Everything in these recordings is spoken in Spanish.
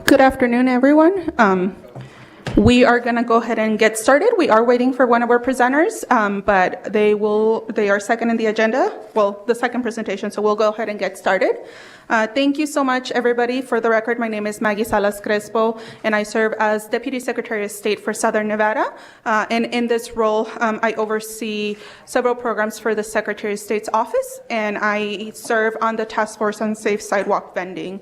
Good afternoon, everyone. We are going to go ahead and get started. We are waiting for one of our presenters, but they are second in the agenda, well, the second presentation, so we'll go ahead and get started. Thank you so much, everybody. For the record, my name is Maggie Salas Crespo, and I serve as Deputy Secretary of State for Southern Nevada. And in this role, I oversee several programs for the Secretary of State's office, and I serve on the Task Force on Safe Sidewalk Vending.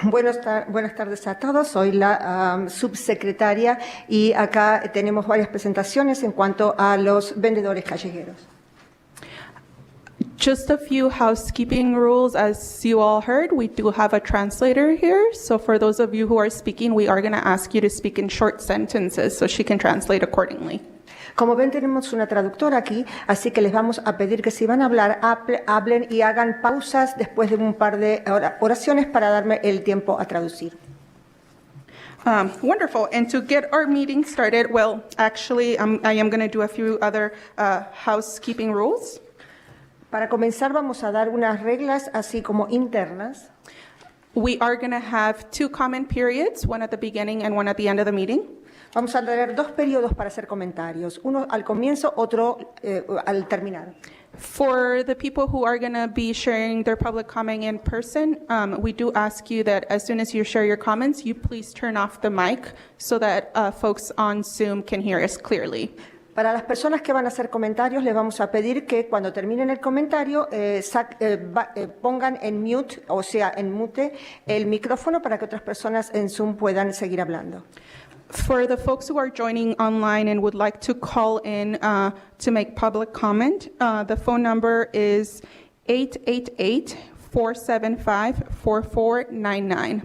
Buenas tardes a todos, soy la subsecretaria y acá tenemos varias presentaciones en cuanto a los vendedores callejeros. Just a few housekeeping rules. As you all heard, we do have a translator here. So for those of you who are speaking, we are going to ask you to speak in short sentences so she can translate accordingly. Como ven, tenemos una traductora aquí, así que les vamos a pedir que si van a hablar, hablen y hagan pausas después de un par de oraciones para darme el tiempo a traducir. Wonderful. And to get our meeting started, well, actually, I am going to do a few other housekeeping rules. Para comenzar, vamos a dar unas reglas así como internas. We are going to have 2 comment periods, one at the beginning and one at the end of the meeting. Vamos a tener 2 periodos para hacer comentarios, uno al comienzo, otro al terminar. For the people who are going to be sharing their public comment in person, we do ask you that as soon as you share your comments, you please turn off the mic so that folks on Zoom can hear us clearly. Para las personas que van a hacer comentarios, les vamos a pedir que cuando terminen el comentario pongan en mute, o sea, en mute, el micrófono para que otras personas en Zoom puedan seguir hablando. For the folks who are joining online and would like to call in to make public comment, the phone number is 888-475-4499.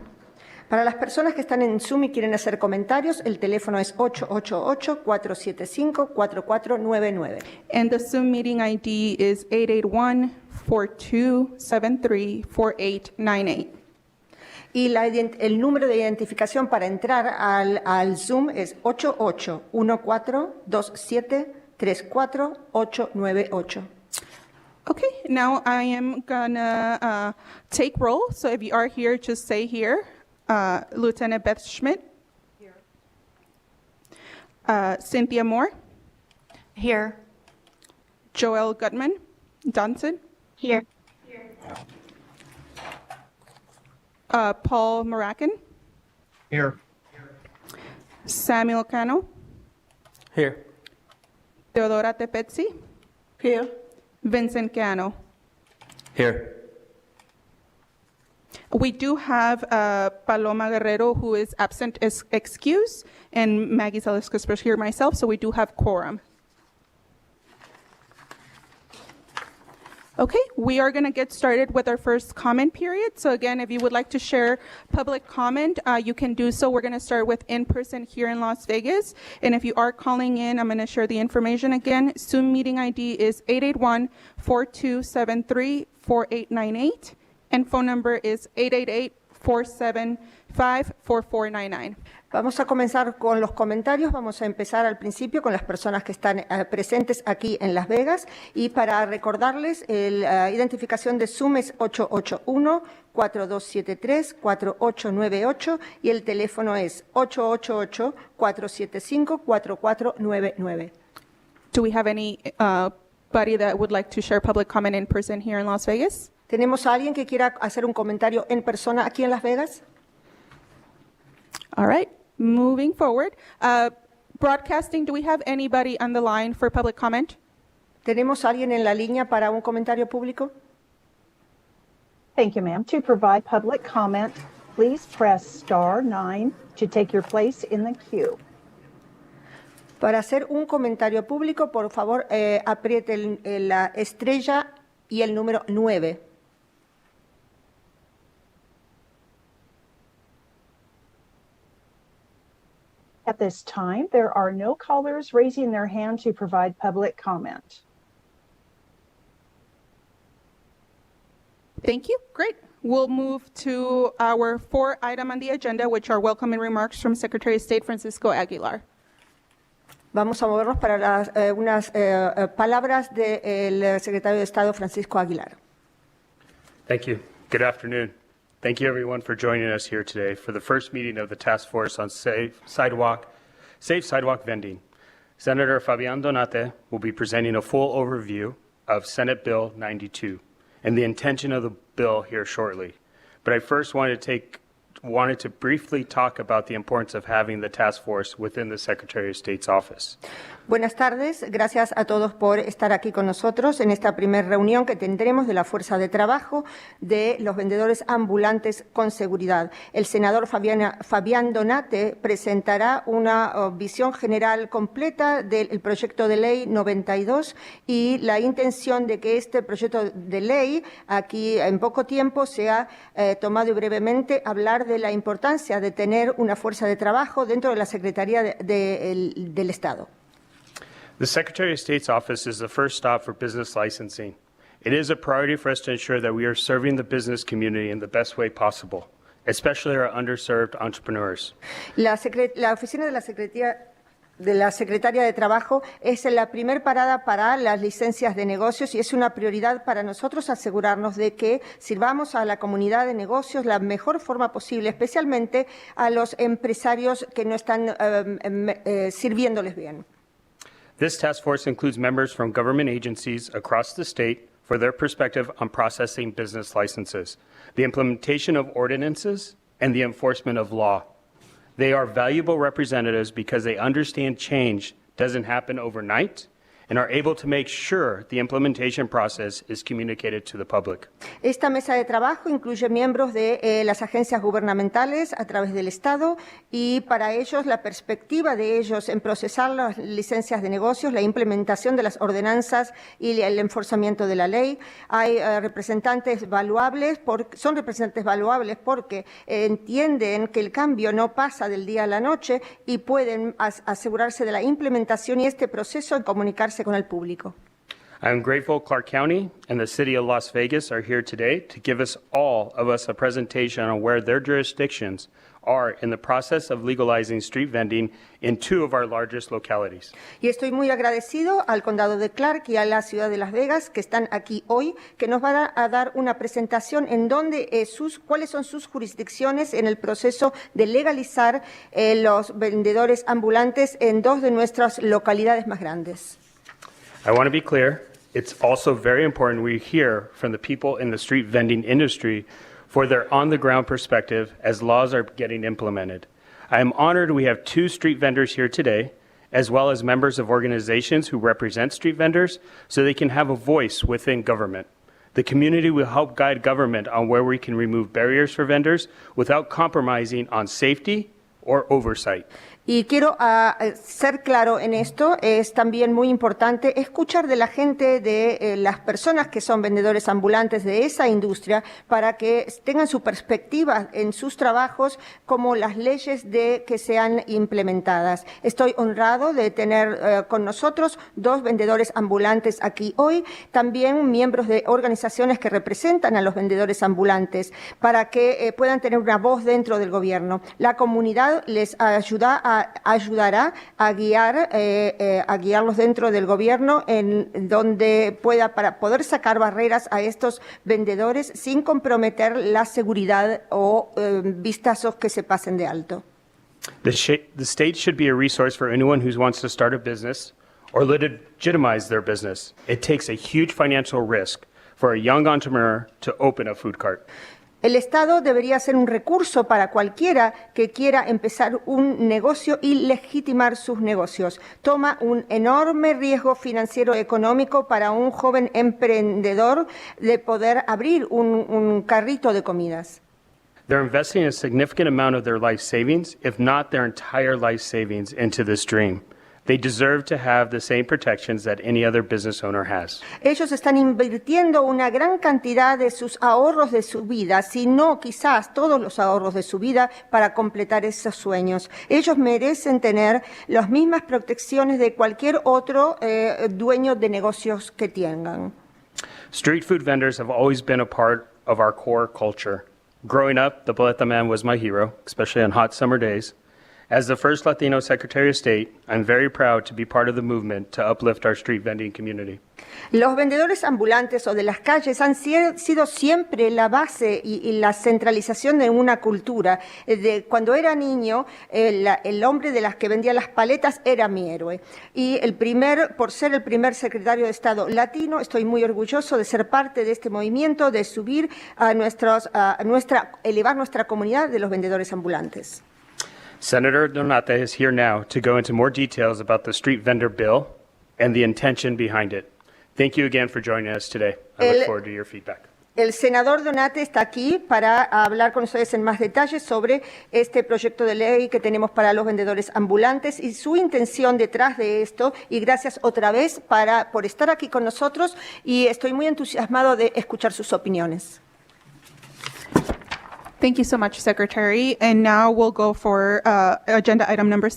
Para las personas que están en Zoom y quieren hacer comentarios, el teléfono es 888-475-4499. And the Zoom meeting ID is 881-4273-4898. Y el número de identificación para entrar al Zoom es 88-1427-34898. Okay, now I am gonna take roll. So if you are here, just say here. Lieutenant Beth Schmidt. Here. Cynthia Moore. Here. Joel Gutman. Johnson. Here. Paul Maracan. Here. Samuel Cano. Here. Teodora Tepetzi. Here. Vincent Cano. Here. We do have Paloma Guerrero, who is absent as excuse, and Maggie Salas Crespo here myself, so we do have quorum. Okay, we are going to get started with our first comment period. So again, if you would like to share public comment, you can do so. We're going to start with in-person here in Las Vegas. And if you are calling in, I'm going to share the information again. Zoom meeting ID is 881-4273-4898. And phone number is 888-475-4499. Vamos a comenzar con los comentarios. Vamos a empezar al principio con las personas que están presentes aquí en Las Vegas. Y para recordarles, la identificación de Zoom es 881-4273-4898 y el teléfono es 888-475-4499. Do we have anybody that would like to share public comment in person here in Las Vegas? ¿Tenemos a alguien que quiera hacer un comentario en persona aquí en Las Vegas? All right, moving forward. Broadcasting, do we have anybody on the line for public comment? ¿Tenemos a alguien en la línea para un comentario público? Thank you, ma'am. To provide public comment, please press *9 to take your place in the queue. Para hacer un comentario público, por favor, apriete la estrella y el número 9. At this time, there are no callers raising their hand to provide public comment. Thank you. Great. We'll move to our 4th item on the agenda, which are welcoming remarks from Secretary of State Francisco Aguilar. Vamos a movernos para unas palabras del secretario de Estado Francisco Aguilar. Thank you. Good afternoon. Thank you everyone for joining us here today for the first meeting of the Task Force on Safe Sidewalk Vending. Senator Fabian Donate will be presenting a full overview of Senate Bill 92 and the intention of the bill here shortly. But I first wanted to briefly talk about the importance of having the task force within the Secretary of State's office. Buenas tardes, gracias a todos por estar aquí con nosotros en esta primera reunión que tendremos de la Fuerza de Trabajo de los vendedores ambulantes con seguridad. El senador Fabián Donate presentará una visión general completa del proyecto de ley 92 y la intención de que este proyecto de ley aquí en poco tiempo sea tomado y brevemente hablar de la importancia de tener una fuerza de trabajo dentro de la Secretaría del Estado. The Secretary of State's office is the first stop for business licensing. It is a priority for us to ensure that we are serving the business community in the best way possible, especially our underserved entrepreneurs. La oficina de la Secretaria de Trabajo es la primer parada para las licencias de negocios y es una prioridad para nosotros asegurarnos de que sirvamos a la comunidad de negocios la mejor forma posible, especialmente a los empresarios que no están sirviéndoles bien. This task force includes members from government agencies across the state for their perspective on processing business licenses, the implementation of ordinances, and the enforcement of law. They are valuable representatives because they understand change doesn't happen overnight and are able to make sure the implementation process is communicated to the public. Esta mesa de trabajo incluye miembros de las agencias gubernamentales a través del Estado y para ellos la perspectiva de ellos en procesar las licencias de negocios, la implementación de las ordenanzas y el enforzamiento de la ley. Hay representantes valuables, son representantes valuables porque entienden que el cambio no pasa del día a la noche y pueden asegurarse de la implementación y este proceso en comunicarse con el público. I am grateful Clark County and the City of Las Vegas are here today to give all of us a presentation on where their jurisdictions are in the process of legalizing street vending in two of our largest localities. Y estoy muy agradecido al Condado de Clark y a la Ciudad de Las Vegas que están aquí hoy, que nos van a dar una presentación en donde cuáles son sus jurisdicciones en el proceso de legalizar los vendedores ambulantes en dos de nuestras localidades más grandes. I want to be clear, it's also very important we hear from the people in the street vending industry for their on-the-ground perspective as laws are getting implemented. I am honored we have two street vendors here today, as well as members of organizations who represent street vendors, so they can have a voice within government. The community will help guide government on where we can remove barriers for vendors without compromising on safety or oversight. Y quiero ser claro en esto, es también muy importante escuchar de la gente, de las personas que son vendedores ambulantes de esa industria para que tengan su perspectiva en sus trabajos como las leyes que sean implementadas. Estoy honrado de tener con nosotros dos vendedores ambulantes aquí hoy, también miembros de organizaciones que representan a los vendedores ambulantes para que puedan tener una voz dentro del gobierno. La comunidad les ayudará a guiarlos dentro del gobierno en donde para poder sacar barreras a estos vendedores sin comprometer la seguridad o vistazos que se pasen de alto. The state should be a resource for anyone who wants to start a business or legitimize their business. It takes a huge financial risk for a young entrepreneur to open a food cart. El Estado debería ser un recurso para cualquiera que quiera empezar un negocio y legitimar sus negocios. Toma un enorme riesgo financiero económico para un joven emprendedor de poder abrir un carrito de comidas. They're investing a significant amount of their life savings, if not their entire life savings, into this dream. They deserve to have the same protections that any other business owner has. Ellos están invirtiendo una gran cantidad de sus ahorros de su vida, si no quizás todos los ahorros de su vida para completar esos sueños. Ellos merecen tener las mismas protecciones de cualquier otro dueño de negocios que tengan. Street food vendors have always been a part of our core culture. Growing up, the Boleta Man was my hero, especially on hot summer days. As the first Latino Secretary of State, I'm very proud to be part of the movement to uplift our street vending community. Los vendedores ambulantes o de las calles han sido siempre la base y la centralización de una cultura. Cuando era niño, el hombre de las que vendía las paletas era mi héroe. Y por ser el primer secretario de Estado latino, estoy muy orgulloso de ser parte de este movimiento, de subir elevar nuestra comunidad de los vendedores ambulantes. Senator Donate is here now to go into more details about the street vendor bill and the intention behind it. Thank you again for joining us today. I look forward to your feedback. El senador Donate está aquí para hablar con ustedes en más detalle sobre este proyecto de ley que tenemos para los vendedores ambulantes y su intención detrás de esto. Y gracias otra vez por estar aquí con nosotros y estoy muy entusiasmado de escuchar sus opiniones. Thank you so much, Secretary. And now we'll go for agenda item number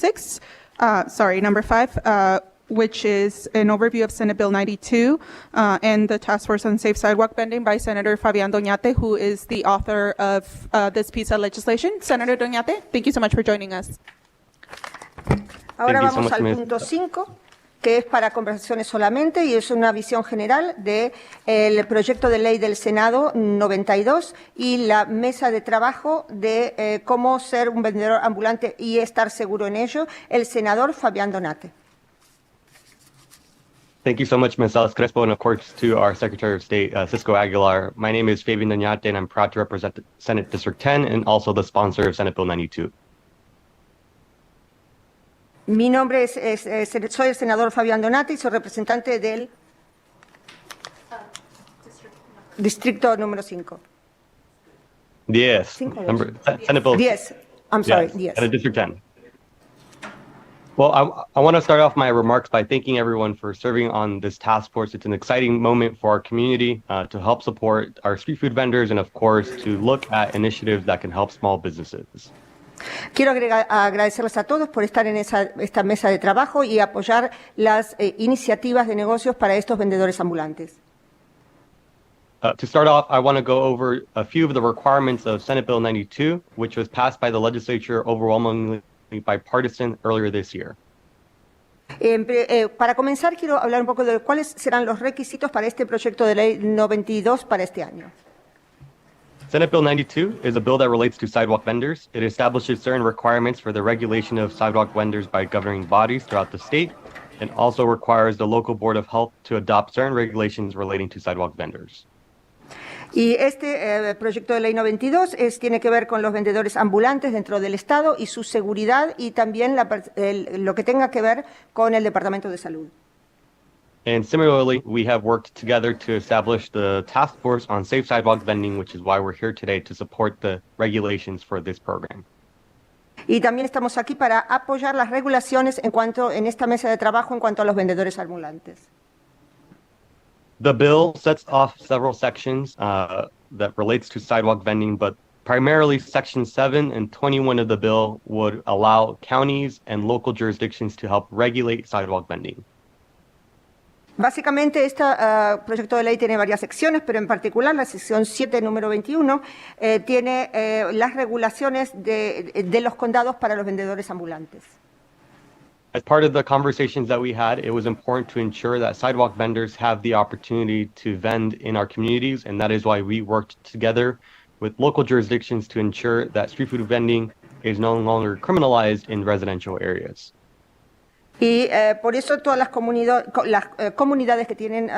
number 5, which is an overview of Senate Bill 92 and the Task Force on Safe Sidewalk Vending by Senator Fabián Doñate, who is the author of this piece of legislation. Senator Doñate, thank you so much for joining us. Ahora Thank you so vamos much, al Ms. punto 5, que es para conversaciones solamente y es una visión general del proyecto de ley del Senado 92 y la mesa de trabajo de cómo ser un vendedor ambulante y estar seguro en ello, el senador Fabián Donate. Thank you so much, Ms. Alice Crespo, and of course to our Secretary of State, Cisco Aguilar. My name is Fabian Doñate, and I'm proud to represent Senate District 10 and also the sponsor of Senate Bill 92. Mi nombre soy el senador Fabián Donati y soy representante del distrito número 5. 10. Senate Bill 10. I'm sorry, 10. Senate District 10. Well, I want to start off my remarks by thanking everyone for serving on this task force. It's an exciting moment for our community to help support our street food vendors and, of course, to look at initiatives that can help small businesses. Quiero agradecerles a todos por estar en esta mesa de trabajo y apoyar las iniciativas de negocios para estos vendedores ambulantes. To start off, I want to go over a few of the requirements of Senate Bill 92, which was passed by the legislature overwhelmingly bipartisan earlier this year. Para comenzar, quiero hablar un poco de cuáles serán los requisitos para este proyecto de ley 92 para este año. Senate Bill 92 is a bill that relates to sidewalk vendors. It establishes certain requirements for the regulation of sidewalk vendors by governing bodies throughout the state, and also requires the local Board of Health to adopt certain regulations relating to sidewalk vendors. Y este proyecto de ley 92 tiene que ver con los vendedores ambulantes dentro del Estado y su seguridad y también lo que tenga que ver con el Departamento de Salud. And similarly, we have worked together to establish the Task Force on Safe Sidewalk Vending, which is why we're here today to support the regulations for this program. Y también estamos aquí para apoyar las regulaciones en esta mesa de trabajo en cuanto a los vendedores ambulantes. The bill sets off several sections that relates to sidewalk vending, but primarily Section 7 and 21 of the bill would allow counties and local jurisdictions to help regulate sidewalk vending. Básicamente, este proyecto de ley tiene varias secciones, pero en particular la sección 7, número 21, tiene las regulaciones de los condados para los vendedores ambulantes. As part of the conversations that we had, it was important to ensure that sidewalk vendors have the opportunity to vend in our communities, and that is why we worked together with local jurisdictions to ensure that street food vending is no longer criminalized in residential areas. Y por eso todas las comunidades que tienen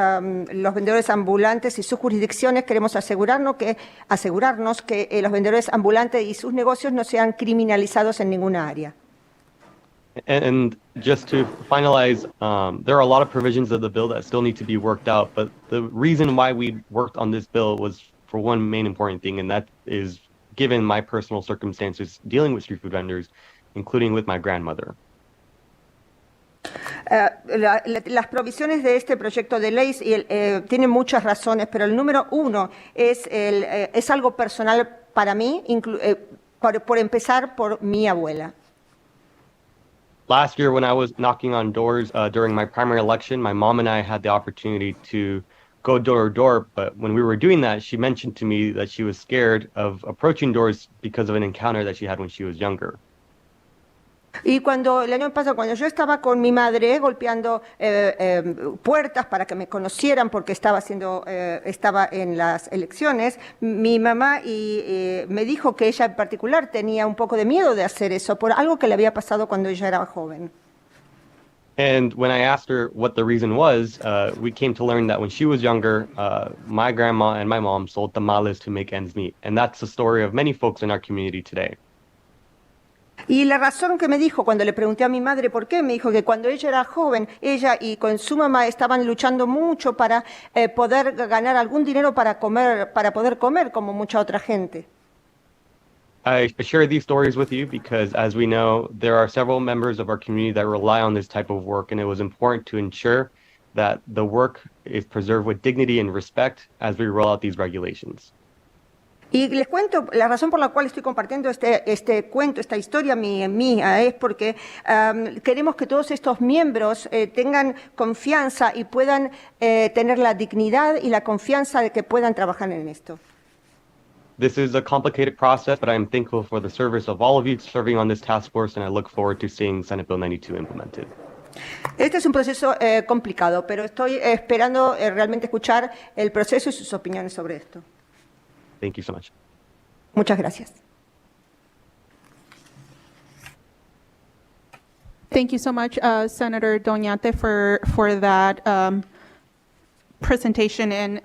los vendedores ambulantes y sus jurisdicciones queremos asegurarnos que los vendedores ambulantes y sus negocios no sean criminalizados en ninguna área. And just to finalize, there are a lot of provisions of the bill that still need to be worked out, but the reason why we worked on this bill was for one main important thing, and that is given my personal circumstances dealing with street food vendors, including with my grandmother. Las provisiones de este proyecto de ley tienen muchas razones, pero el número uno es algo personal para mí, por empezar por mi abuela. Last year, when I was knocking on doors during my primary election, my mom and I had the opportunity to go door to door, but when we were doing that, she mentioned to me that she was scared of approaching doors because of an encounter that she had when she was younger. Y cuando el año pasado, cuando yo estaba con mi madre golpeando puertas para que me conocieran porque estaba en las elecciones, mi mamá me dijo que ella en particular tenía un poco de miedo de hacer eso por algo que le había pasado cuando ella era joven. And when I asked her what the reason was, we came to learn that when she was younger, my grandma and my mom sold tamales to make ends meet. And that's the story of many folks in our community today. Y la razón que me dijo cuando le pregunté a mi madre por qué, me dijo que cuando ella era joven, ella y con su mamá estaban luchando mucho para poder ganar algún dinero para poder comer como mucha otra gente. I share these stories with you because, as we know, there are several members of our community that rely on this type of work, and it was important to ensure that the work is preserved with dignity and respect as we roll out these regulations. Y les cuento, la razón por la cual estoy compartiendo este cuento, esta historia mía, es porque queremos que todos estos miembros tengan confianza y puedan tener la dignidad y la confianza de que puedan trabajar en esto. This is a complicated process, but I am thankful for the service of all of you serving on this task force, and I look forward to seeing Senate Bill 92 implemented. Este es un proceso complicado, pero estoy esperando realmente escuchar el proceso y sus opiniones sobre esto. Thank you so much. Muchas gracias. Thank you so much, Senator Doñate, for that presentation and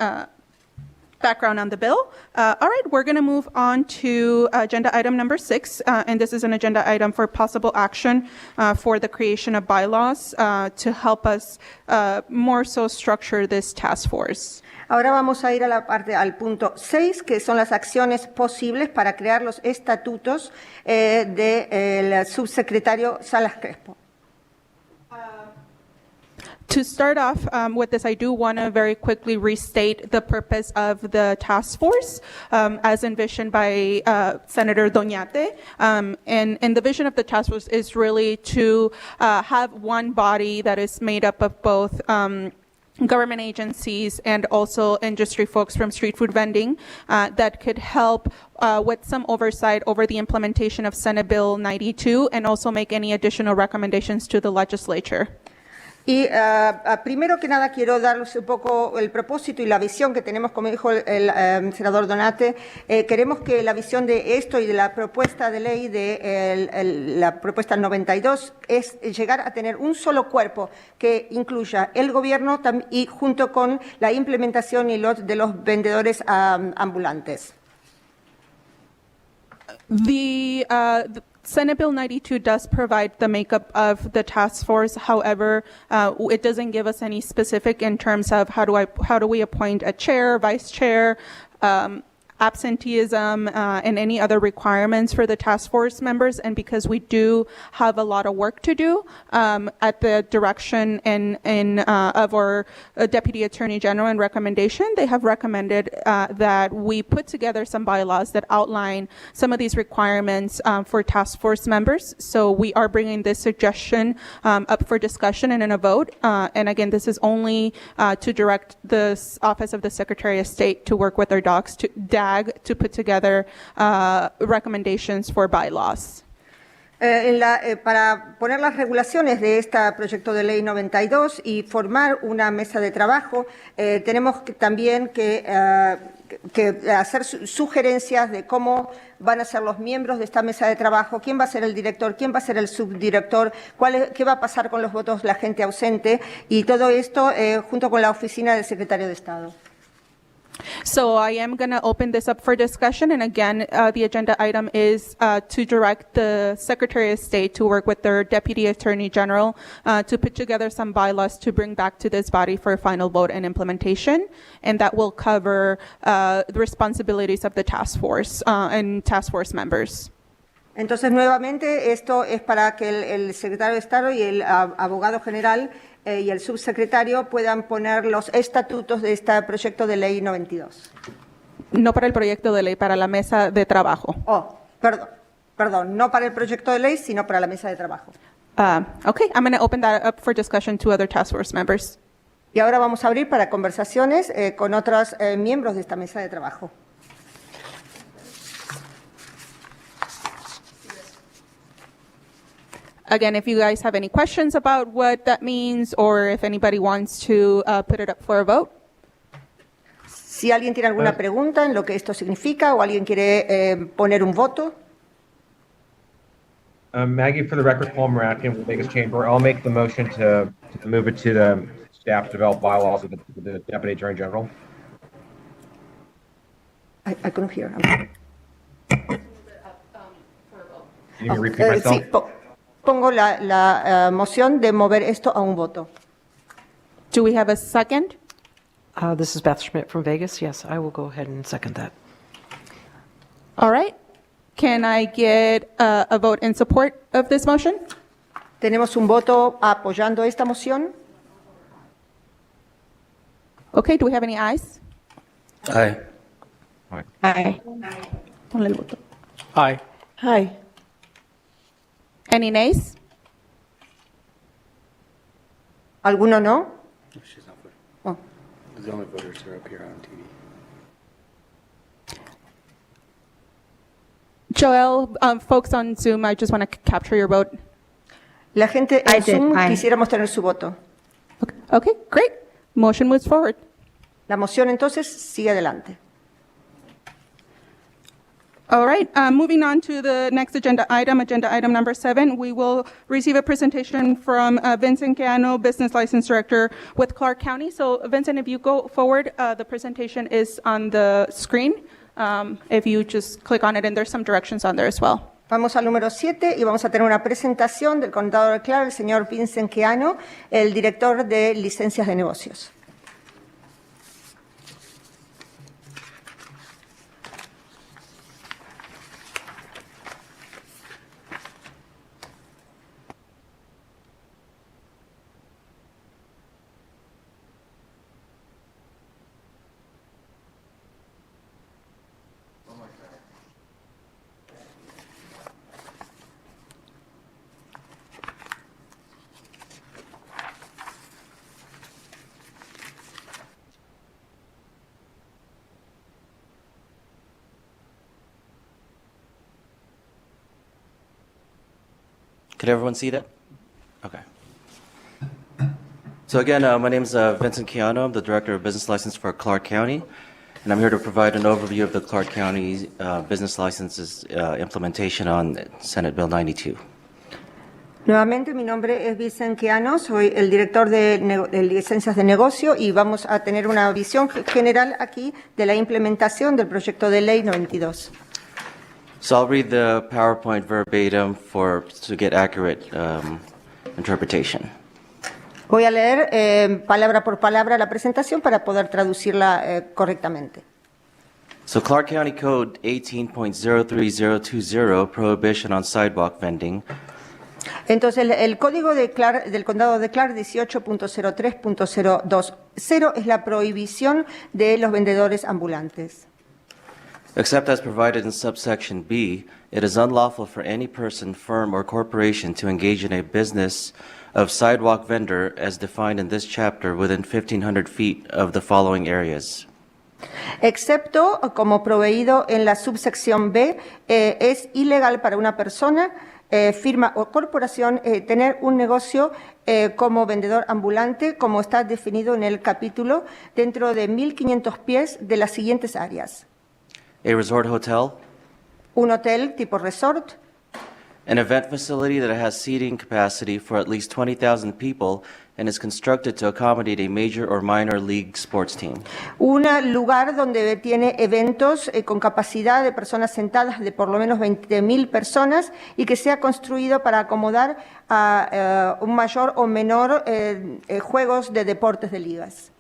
background on the bill. All right, we're going to move on to agenda item number 6, and this is an agenda item for possible action for the creation of bylaws to help us more so structure this task force. Ahora vamos a ir a al punto 6, que son las acciones posibles para crear los estatutos del subsecretario Salas Crespo. To start off with this, I do want to very quickly restate the purpose of the task force as envisioned by Senator Doñate. And the vision of the task force is really to have one body that is made up of both government agencies and also industry folks from street food vending that could help with some oversight over the implementation of Senate Bill 92 and also make any additional recommendations to the legislature. Y primero que nada quiero darles un poco el propósito y la visión que tenemos, como dijo el senador Donate. Queremos que la visión de esto y de la propuesta de ley, la propuesta 92, es llegar a tener un solo cuerpo que incluya el gobierno y junto con la implementación de los vendedores ambulantes. The Senate Bill 92 does provide the makeup of the task force. However, it doesn't give us any specific in terms of how do we appoint a chair, vice chair, absenteeism, and any other requirements for the task force members. And because we do have a lot of work to do at the direction of our Deputy Attorney General and recommendation, they have recommended that we put together some bylaws that outline some of these requirements for task force members. So we are bringing this suggestion up for discussion and in a vote. And again, this is only to direct the Office of the Secretary of State to work with our DAG to put together recommendations for bylaws. Para poner las regulaciones de este proyecto de ley 92 y formar una mesa de trabajo, tenemos también que hacer sugerencias de cómo van a ser los miembros de esta mesa de trabajo, quién va a ser el director, quién va a ser el subdirector, qué va a pasar con los votos de la gente ausente, y todo esto junto con la oficina del secretario de Estado. So I am going to open this up for discussion. And again, the agenda item is to direct the Secretary of State to work with their Deputy Attorney General to put together some bylaws to bring back to this body for a final vote and implementation. And that will cover the responsibilities of the task force and task force members. Entonces, nuevamente, esto es para que el secretario de Estado y el abogado general y el subsecretario puedan poner los estatutos de este proyecto de ley 92. No para el proyecto de ley, para la mesa de trabajo. Perdón, no para el proyecto de ley, sino para la mesa de trabajo. Okay, I'm going to open that up for discussion to other task force members. Y ahora vamos a abrir para conversaciones con otros miembros de esta mesa de trabajo. Again, if you guys have any questions about what that means or if anybody wants to put it up for a vote. Si alguien tiene alguna pregunta en lo que esto significa o alguien quiere poner un voto. Maggie, for the record, Paul Maratkin with the Vegas Chamber. I'll make the motion to move it to the staff to develop bylaws with the Deputy Attorney General. I couldn't hear. You need me to repeat myself? Sí, pongo la moción de mover esto a un voto. Do we have a second? This is Beth Schmidt from Vegas. Yes, I will go ahead and second that. All right. Can I get a vote in support of this motion? Tenemos un voto apoyando esta moción. Okay, do we have any ayes? Aye. Aye. Ponle el voto. Aye. Hi. Any nays? ¿Alguno no? She's not voting. Oh. The only voters are up here on TV. Joel, folks on Zoom, I just want to capture your vote. La gente en Zoom quisiéramos tener su voto. Okay, great. Motion moves forward. La moción entonces sigue adelante. All right, moving on to the next agenda item number 7. We will receive a presentation from Vincent Cano, Business License Director with Clark County. So Vincent, if you go forward, the presentation is on the screen. If you just click on it, and there's some directions on there as well. Vamos al número 7 y vamos a tener una presentación del condado de Clark, el señor Vincent Keano, el director de licencias de negocios. Could everyone see that? Okay. So again, my name is Vincent Keano. I'm the Director of Business License for Clark County, and I'm here to provide an overview of the Clark County business licenses implementation on Senate Bill 92. Nuevamente, mi nombre es Vincent Keano, soy el director de licencias de negocio y vamos a tener una visión general aquí de la implementación del proyecto de ley 92. So I'll read the PowerPoint verbatim to get accurate interpretation. Voy a leer palabra por palabra la presentación para poder traducirla correctamente. So Clark County Code 18.03020, Prohibition on Sidewalk Vending. Entonces, el código de del condado de Clark 18.03.020 es la prohibición de los vendedores ambulantes. Except as provided in subsection B, it is unlawful for any person, firm, or corporation to engage in a business of sidewalk vendor as defined in this chapter within 1,500 feet of the following areas. Excepto, como proveído en la subsección B, es ilegal para una persona, firma o corporación tener un negocio como vendedor ambulante, como está definido en el capítulo, dentro de 1,500 pies de las siguientes áreas. A resort hotel, Un hotel tipo resort, an event facility that has seating capacity for at least 20,000 people and is constructed to accommodate a major or minor league sports team. un lugar donde tiene eventos con capacidad de personas sentadas de por lo menos 20,000 personas y que sea construido para acomodar a un mayor o menor juegos de deportes de ligas.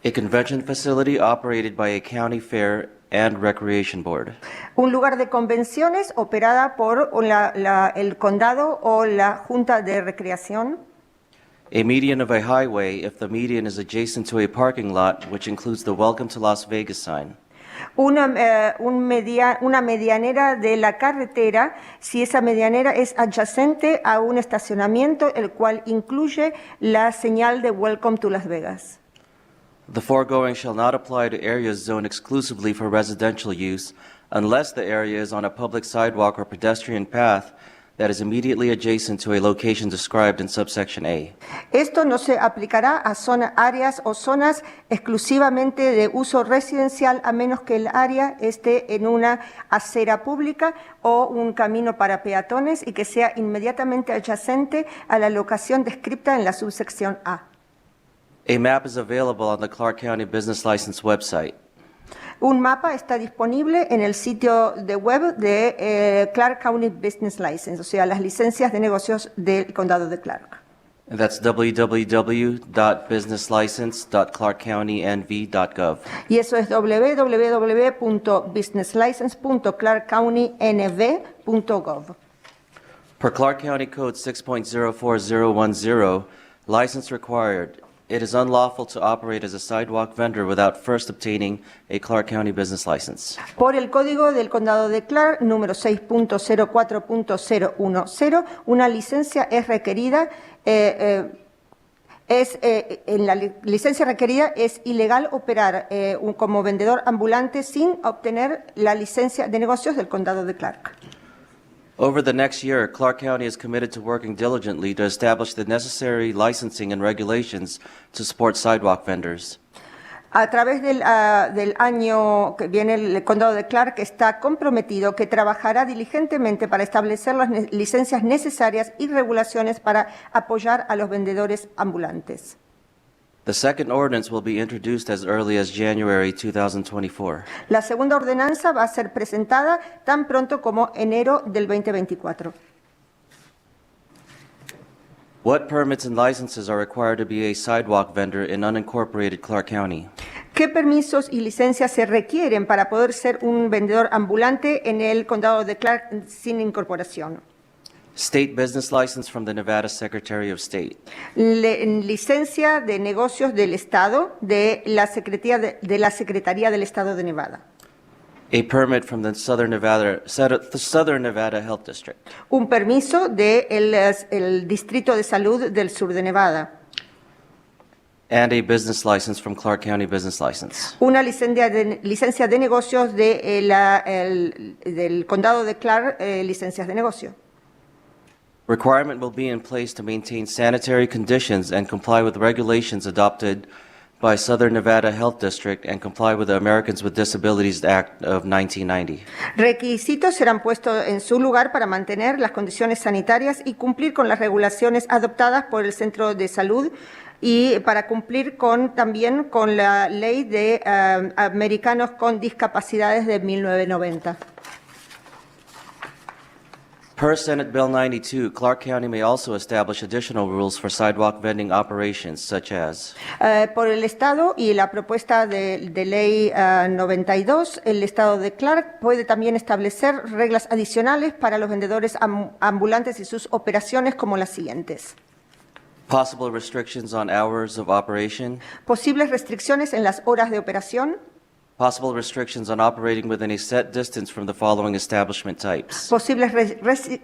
A convention facility operated by a county fair and recreation board. Un lugar de convenciones operada por el condado o la junta de recreación. A median of a highway if the median is adjacent to a parking lot, which includes the Welcome to Las Vegas sign. Una medianera de la carretera, si esa medianera es adyacente a un estacionamiento, el cual incluye la señal de Welcome to Las Vegas. The foregoing shall not apply to areas zoned exclusively for residential use unless the area is on a public sidewalk or pedestrian path that is immediately adjacent to a location described in subsection A. Esto no se aplicará a áreas o zonas exclusivamente de uso residencial a menos que el área esté en una acera pública o un camino para peatones y que sea inmediatamente adyacente a la locación descrita en la subsección A. A map is available on the Clark County Business License website. Un mapa está disponible en el sitio de web de Clark County Business License, o sea, las licencias de negocios del condado de Clark. And that's www.businesslicense.clarkcountynv.gov. Y eso es www.businesslicense.clarkcountynv.gov. Per Clark County Code 6.041010, license required. It is unlawful to operate as a sidewalk vendor without first obtaining a Clark County business license. Por el Código del Condado de Clark, número 6.04.010, una licencia es requerida. En la licencia requerida es ilegal operar como vendedor ambulante sin obtener la licencia de negocios del Condado de Clark. Over the next year, Clark County is committed to working diligently to establish the necessary licensing and regulations to support sidewalk vendors. A través del año que viene, el Condado de Clark está comprometido que trabajará diligentemente para establecer las licencias necesarias y regulaciones para apoyar a los vendedores ambulantes. The second ordinance will be introduced as early as January 2024. La segunda ordenanza va a ser presentada tan pronto como enero del 2024. What permits and licenses are required to be a sidewalk vendor in unincorporated Clark County? ¿Qué permisos y licencias se requieren para poder ser un vendedor ambulante en el Condado de Clark sin incorporación? State business license from the Nevada Secretary of State. Licencia de negocios del Estado de la Secretaría del Estado de Nevada. A permit from the Southern Nevada Health District. Un permiso del Distrito de Salud del Sur de Nevada. And a business license from Clark County Business License. Una licencia de negocios del Condado de Clark, licencias de negocio. Requirement will be in place to maintain sanitary conditions and comply with regulations adopted by Southern Nevada Health District and comply with the Americans with Disabilities Act of 1990. Requisitos serán puestos en su lugar para mantener las condiciones sanitarias y cumplir con las regulaciones adoptadas por el Centro de Salud y para cumplir también con la ley de americanos con discapacidades de 1990. Per Senate Bill 92, Clark County may also establish additional rules for sidewalk vending operations, such as Por el Estado y la propuesta de ley 92, el Estado de Clark puede también establecer reglas adicionales para los vendedores ambulantes y sus operaciones como las siguientes. possible restrictions on hours of operation, Posibles restricciones en las horas de operación. possible restrictions on operating within a set distance from the following establishment types. Posibles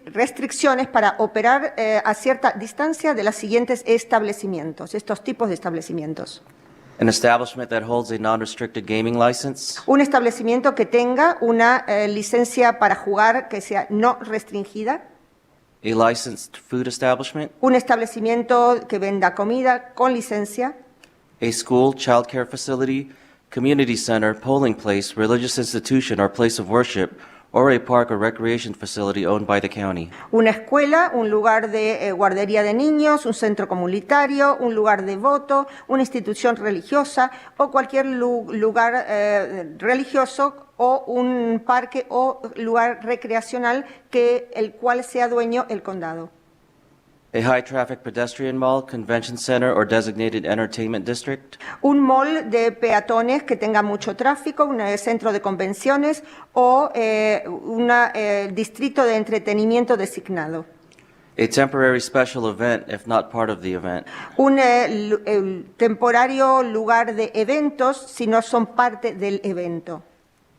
restricciones para operar a cierta distancia de los siguientes establecimientos, estos tipos de establecimientos. An establishment that holds a non-restricted gaming license, Un establecimiento que tenga una licencia para jugar que sea no restringida. a licensed food establishment, Un establecimiento que venda comida con licencia. a school, child care facility, community center, polling place, religious institution, or place of worship, or a park or recreation facility owned by the county. Una escuela, un lugar de guardería de niños, un centro comunitario, un lugar de voto, una institución religiosa o cualquier lugar religioso o un parque o lugar recreacional el cual sea dueño el condado. A high-traffic pedestrian mall, convention center, or designated entertainment district. Un mall de peatones que tenga mucho tráfico, un centro de convenciones o un distrito de entretenimiento designado. A temporary special event, if not part of the event. Un temporario lugar de eventos si no son parte del evento.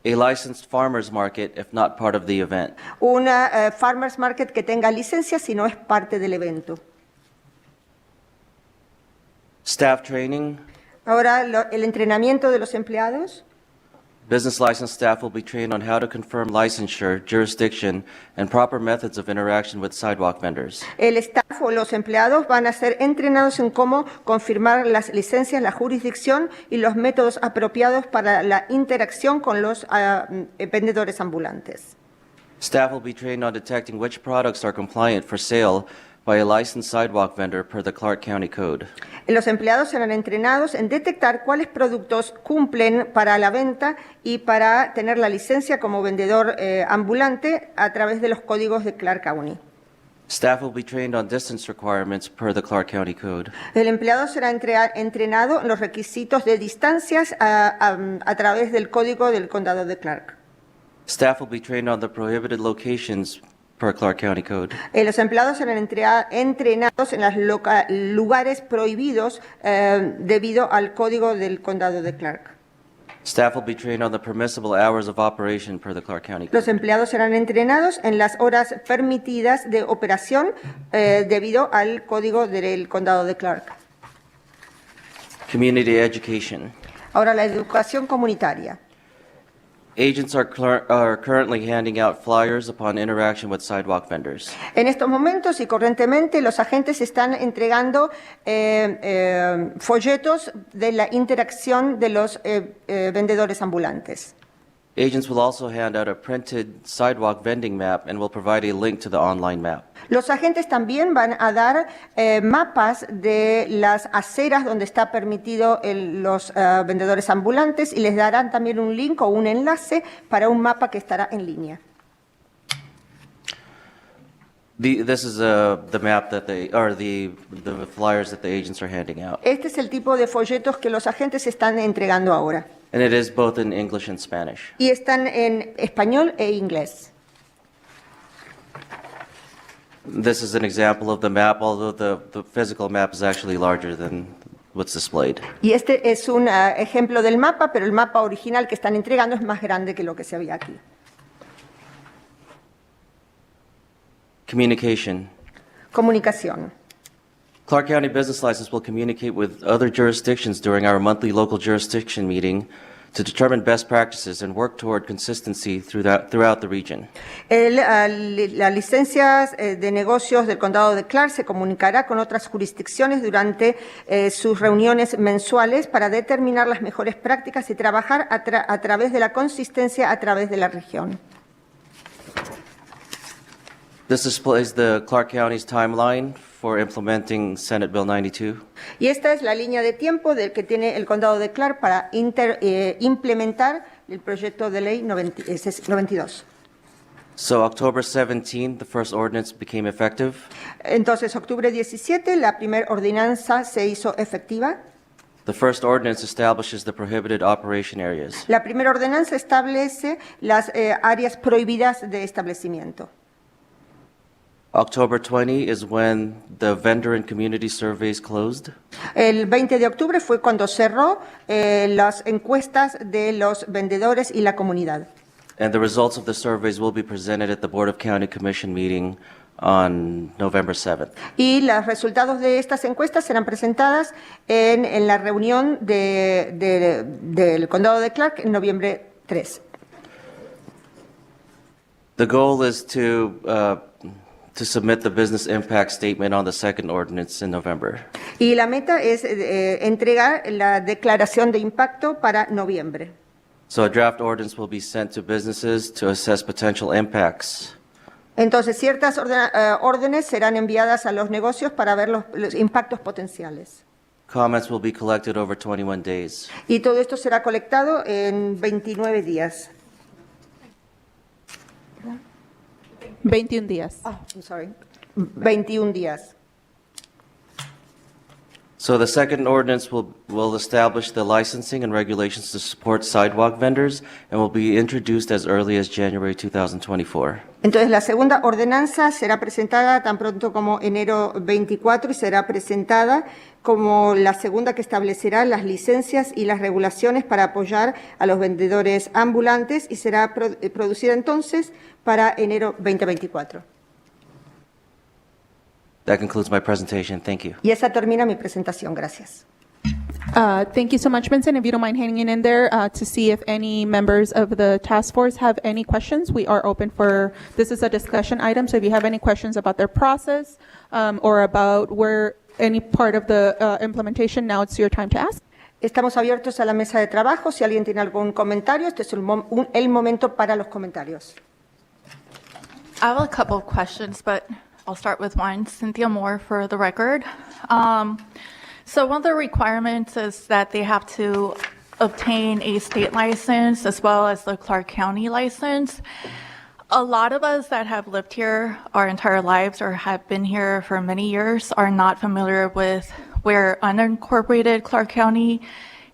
A licensed farmer's market, if not part of the event. Una farmers market que tenga licencia si no es parte del evento. Staff training, Ahora, el entrenamiento de los empleados. Business license staff will be trained on how to confirm licensure, jurisdiction, and proper methods of interaction with sidewalk vendors. El staff o los empleados van a ser entrenados en cómo confirmar las licencias, la jurisdicción y los métodos apropiados para la interacción con los vendedores ambulantes. Staff will be trained on detecting which products are compliant for sale by a licensed sidewalk vendor per the Clark County Code. Los empleados serán entrenados en detectar cuáles productos cumplen para la venta y para tener la licencia como vendedor ambulante a través de los códigos de Clark County. Staff will be trained on distance requirements per the Clark County Code. El empleado será entrenado en los requisitos de distancias a través del código del condado de Clark. Staff will be trained on the prohibited locations per Clark County Code. Los empleados serán entrenados en los lugares prohibidos debido al código del condado de Clark. Staff will be trained on the permissible hours of operation per the Clark County Code. Los empleados serán entrenados en las horas permitidas de operación debido al código del condado de Clark. Community education. Ahora, la educación comunitaria. Agents are currently handing out flyers upon interaction with sidewalk vendors. En estos momentos y corrientemente los agentes están entregando folletos de la interacción de los vendedores ambulantes. Agents will also hand out a printed sidewalk vending map and will provide a link to the online map. Los agentes también van a dar mapas de las aceras donde está permitido los vendedores ambulantes y les darán también un link o un enlace para un mapa que estará en línea. This is the map that the flyers that the agents are handing out. Este es el tipo de folletos que los agentes están entregando ahora. And it is both in English and Spanish. Y están en español e inglés. This is an example of the map, although the physical map is actually larger than what's displayed. Y este es un ejemplo del mapa, pero el mapa original que están entregando es más grande que lo que se veía aquí. Communication. Comunicación. Clark County Business License will communicate with other jurisdictions during our monthly local jurisdiction meeting to determine best practices and work toward consistency throughout the region. Las licencias de negocios del condado de Clark se comunicará con otras jurisdicciones durante sus reuniones mensuales para determinar las mejores prácticas y trabajar a través de la consistencia a través de la región. This displays the Clark County's timeline for implementing Senate Bill 92. Y esta es la línea de tiempo que tiene el condado de Clark para implementar el proyecto de ley 92. So October 17, the first ordinance became effective. Entonces, octubre 17, la primera ordenanza se hizo efectiva. The first ordinance establishes the prohibited operation areas. La primera ordenanza establece las áreas prohibidas de establecimiento. October 20 is when the vendor and community surveys closed. El 20 de octubre fue cuando cerró las encuestas de los vendedores y la comunidad. And the results of the surveys will be presented at the Board of County Commission meeting on November 7th. Y los resultados de estas encuestas serán presentadas en la reunión del condado de Clark en noviembre 3. The goal is to submit the business impact statement on the second ordinance in November. Y la meta es entregar la declaración de impacto para noviembre. So a draft ordinance will be sent to businesses to assess potential impacts. Entonces, ciertas órdenes serán enviadas a los negocios para ver los impactos potenciales. Comments will be collected over 21 days. Y todo esto será colectado en 29 días. 21 días. I'm sorry. 21 días. So the second ordinance will establish the licensing and regulations to support sidewalk vendors and will be introduced as early as January 2024. Entonces, la segunda ordenanza será presentada tan pronto como enero 24 y será presentada como la segunda que establecerá las licencias y las regulaciones para apoyar a los vendedores ambulantes y será producida entonces para enero 2024. That concludes my presentation. Thank you. Y esa termina mi presentación. Gracias. Thank you so much, Vincent. If you don't mind hanging in there to see if any members of the task force have any questions, we are open for, this is a discussion item, so if you have any questions about their process or about where any part of the implementation, now it's your time to ask. Estamos abiertos a la mesa de trabajo. Si alguien tiene algún comentario, este es el momento para los comentarios. I have a couple of questions, but I'll start with one. Cynthia Moore for the record. So one of the requirements is that they have to obtain a state license as well as the Clark County license. A lot of us that have lived here our entire lives or have been here for many years are not familiar with where unincorporated Clark County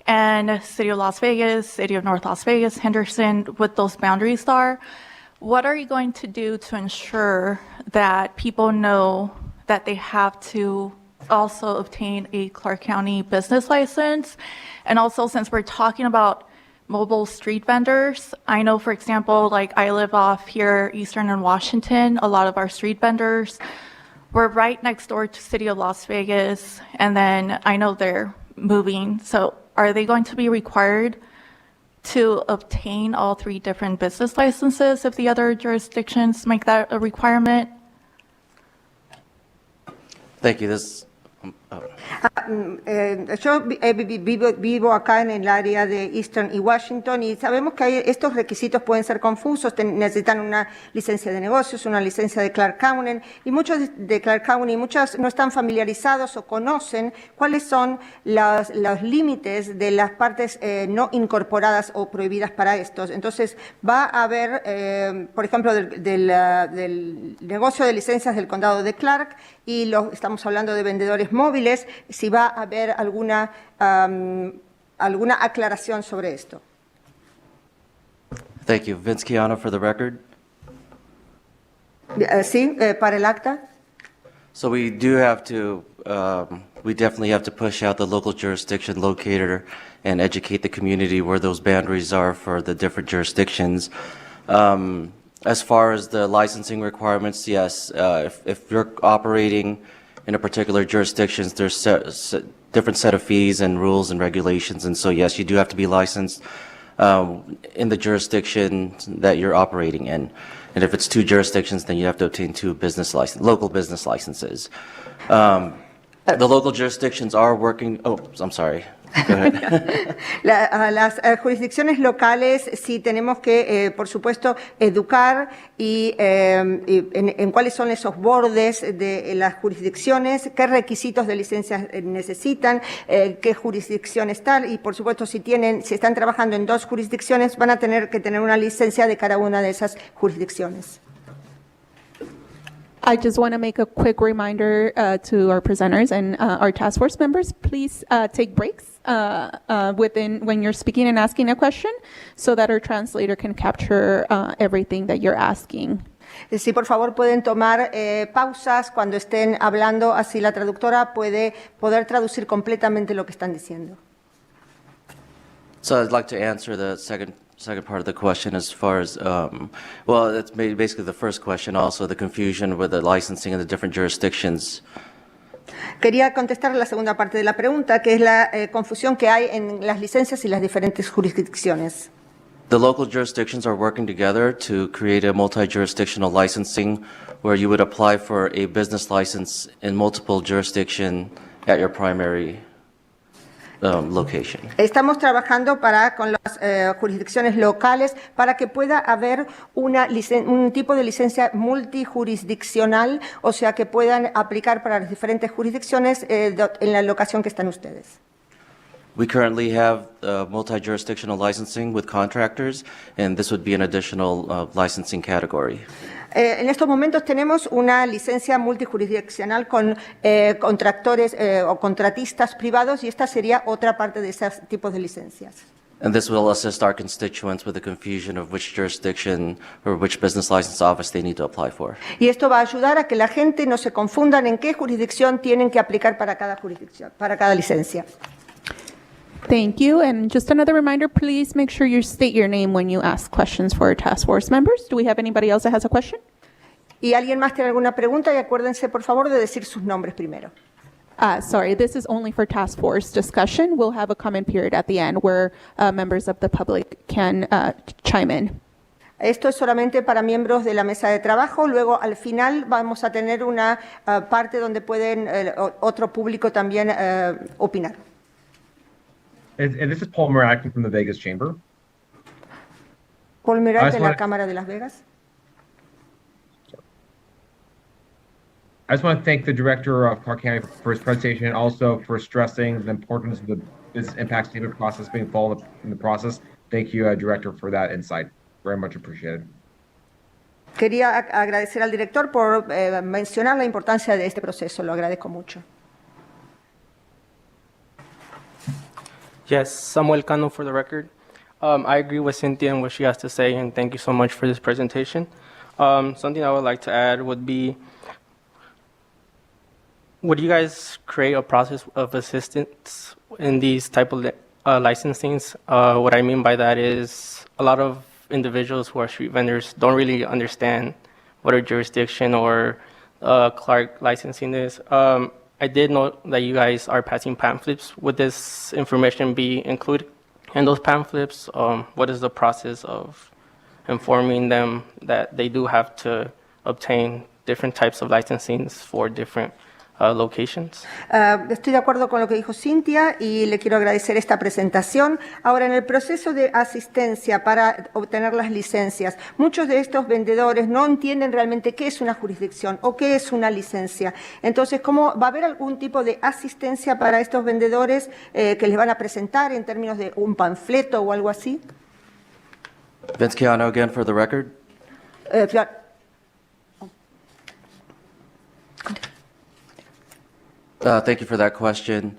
and City of Las Vegas, City of North Las Vegas, Henderson, what those boundaries are. What are you going to do to ensure that people know that they have to also obtain a Clark County business license? And also, since we're talking about mobile street vendors, I know, for example, like I live off here, Eastern and Washington, a lot of our street vendors, we're right next door to City of Las Vegas, and then I know they're moving. So are they going to be required to obtain all 3 different business licenses if the other jurisdictions make that a requirement? Thank you. Yo vivo acá en el área de Eastern y Washington y sabemos que estos requisitos pueden ser confusos, necesitan una licencia de negocios, una licencia de Clark County y muchos de Clark County y muchos no están familiarizados o conocen cuáles son los límites de las partes no incorporadas o prohibidas para estos. Entonces va a haber, por ejemplo, del negocio de licencias del condado de Clark y estamos hablando de vendedores móviles, si va a haber alguna aclaración sobre esto. Thank you. Vince Chiano for the record. Sí, para el acta. So we do have to, we definitely have to push out the local jurisdiction locator and educate the community where those boundaries are for the different jurisdictions. As far as the licensing requirements, yes, if you're operating in a particular jurisdiction, there's different set of fees and rules and regulations, and so yes, you do have to be licensed in the jurisdiction that you're operating in. And if it's 2 jurisdictions, then you have to obtain 2 local business licenses. The local jurisdictions are working. Oh, I'm sorry. Go ahead. Las jurisdicciones locales sí tenemos que, por supuesto, educar y en cuáles son esos bordes de las jurisdicciones, qué requisitos de licencias necesitan, qué jurisdicción están y, por supuesto, si están trabajando en 2 jurisdicciones, van a tener que tener una licencia de cada una de esas jurisdicciones. I just want to make a quick reminder to our presenters and our task force members, please take breaks when you're speaking and asking a question so that our translator can capture everything that you're asking. Sí, por favor, pueden tomar pausas cuando estén hablando, así la traductora puede poder traducir completamente lo que están diciendo. So I'd like to answer the second part of the question as far as, well, that's basically the first question also, the confusion with the licensing in the different jurisdictions. Quería contestar la segunda parte de la pregunta, que es la confusión que hay en las licencias y las diferentes jurisdicciones. The local jurisdictions are working together to create a multi-jurisdictional licensing where you would apply for a business license in multiple jurisdictions at your primary location. Estamos trabajando con las jurisdicciones locales para que pueda haber un tipo de licencia multijurisdiccional, o sea que puedan aplicar para las diferentes jurisdicciones en la locación que están ustedes. We currently have multi-jurisdictional licensing with contractors, and this would be an additional licensing category. En estos momentos tenemos una licencia multijurisdiccional con contractores o contratistas privados y esta sería otra parte de esos tipos de licencias. And this will assist our constituents with the confusion of which jurisdiction or which business license office they need to apply for. Y esto va a ayudar a que la gente no se confundan en qué jurisdicción tienen que aplicar para cada jurisdicción, para cada licencia. Thank you. And just another reminder, please make sure you state your name when you ask questions for our task force members. Do we have anybody else that has a question? ¿Y alguien más tiene alguna pregunta? Y acuérdense, por favor, de decir sus nombres primero. Sorry, this is only for task force discussion. We'll have a comment period at the end where members of the public can chime in. Esto es solamente para miembros de la mesa de trabajo. Luego, al final, vamos a tener una parte donde pueden otro público también opinar. And this is Paul Marakin from the Vegas Chamber. Paul Murat, I de just la wanna- Cámara de Las Vegas. I just want to thank the director of Clark County for his presentation and also for stressing the importance of the business impact statement process being followed in the process. Thank you, Director, for that insight. Very much appreciated. Quería agradecer al director por mencionar la importancia de este proceso. Lo agradezco mucho. Yes, Samuel Cano for the record. I agree with Cynthia and what she has to say, and thank you so much for this presentation. Something I would like to add would be, would you guys create a process of assistance in these type of licensings? What I mean by that is a lot of individuals who are street vendors don't really understand what a jurisdiction or Clark licensing is. I did note that you guys are passing pamphlets. Would this information be included in those pamphlets? What is the process of informing them that they do have to obtain different types of licensings for different locations? Estoy de acuerdo con lo que dijo Cynthia y le quiero agradecer esta presentación. Ahora, en el proceso de asistencia para obtener las licencias, muchos de estos vendedores no entienden realmente qué es una jurisdicción o qué es una licencia. Entonces, ¿cómo va a haber algún tipo de asistencia para estos vendedores que les van a presentar en términos de un panfleto o algo así? Vince Keano again for the record. Thank you for that question.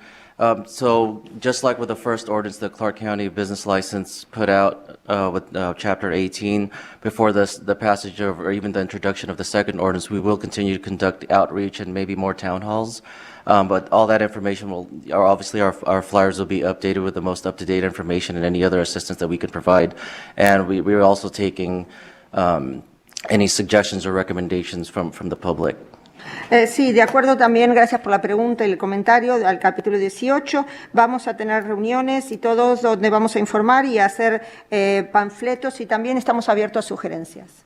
So just like with the first ordinance, the Clark County business license put out with Chapter 18, before the passage of or even the introduction of the second ordinance, we will continue to conduct outreach and maybe more town halls. But all that information obviously our flyers will be updated with the most up-to-date information and any other assistance that we can provide. And we're also taking any suggestions or recommendations from the public. Sí, de acuerdo también, gracias por la pregunta y el comentario al capítulo 18. Vamos a tener reuniones y todos donde vamos a informar y a hacer panfletos y también estamos abiertos a sugerencias.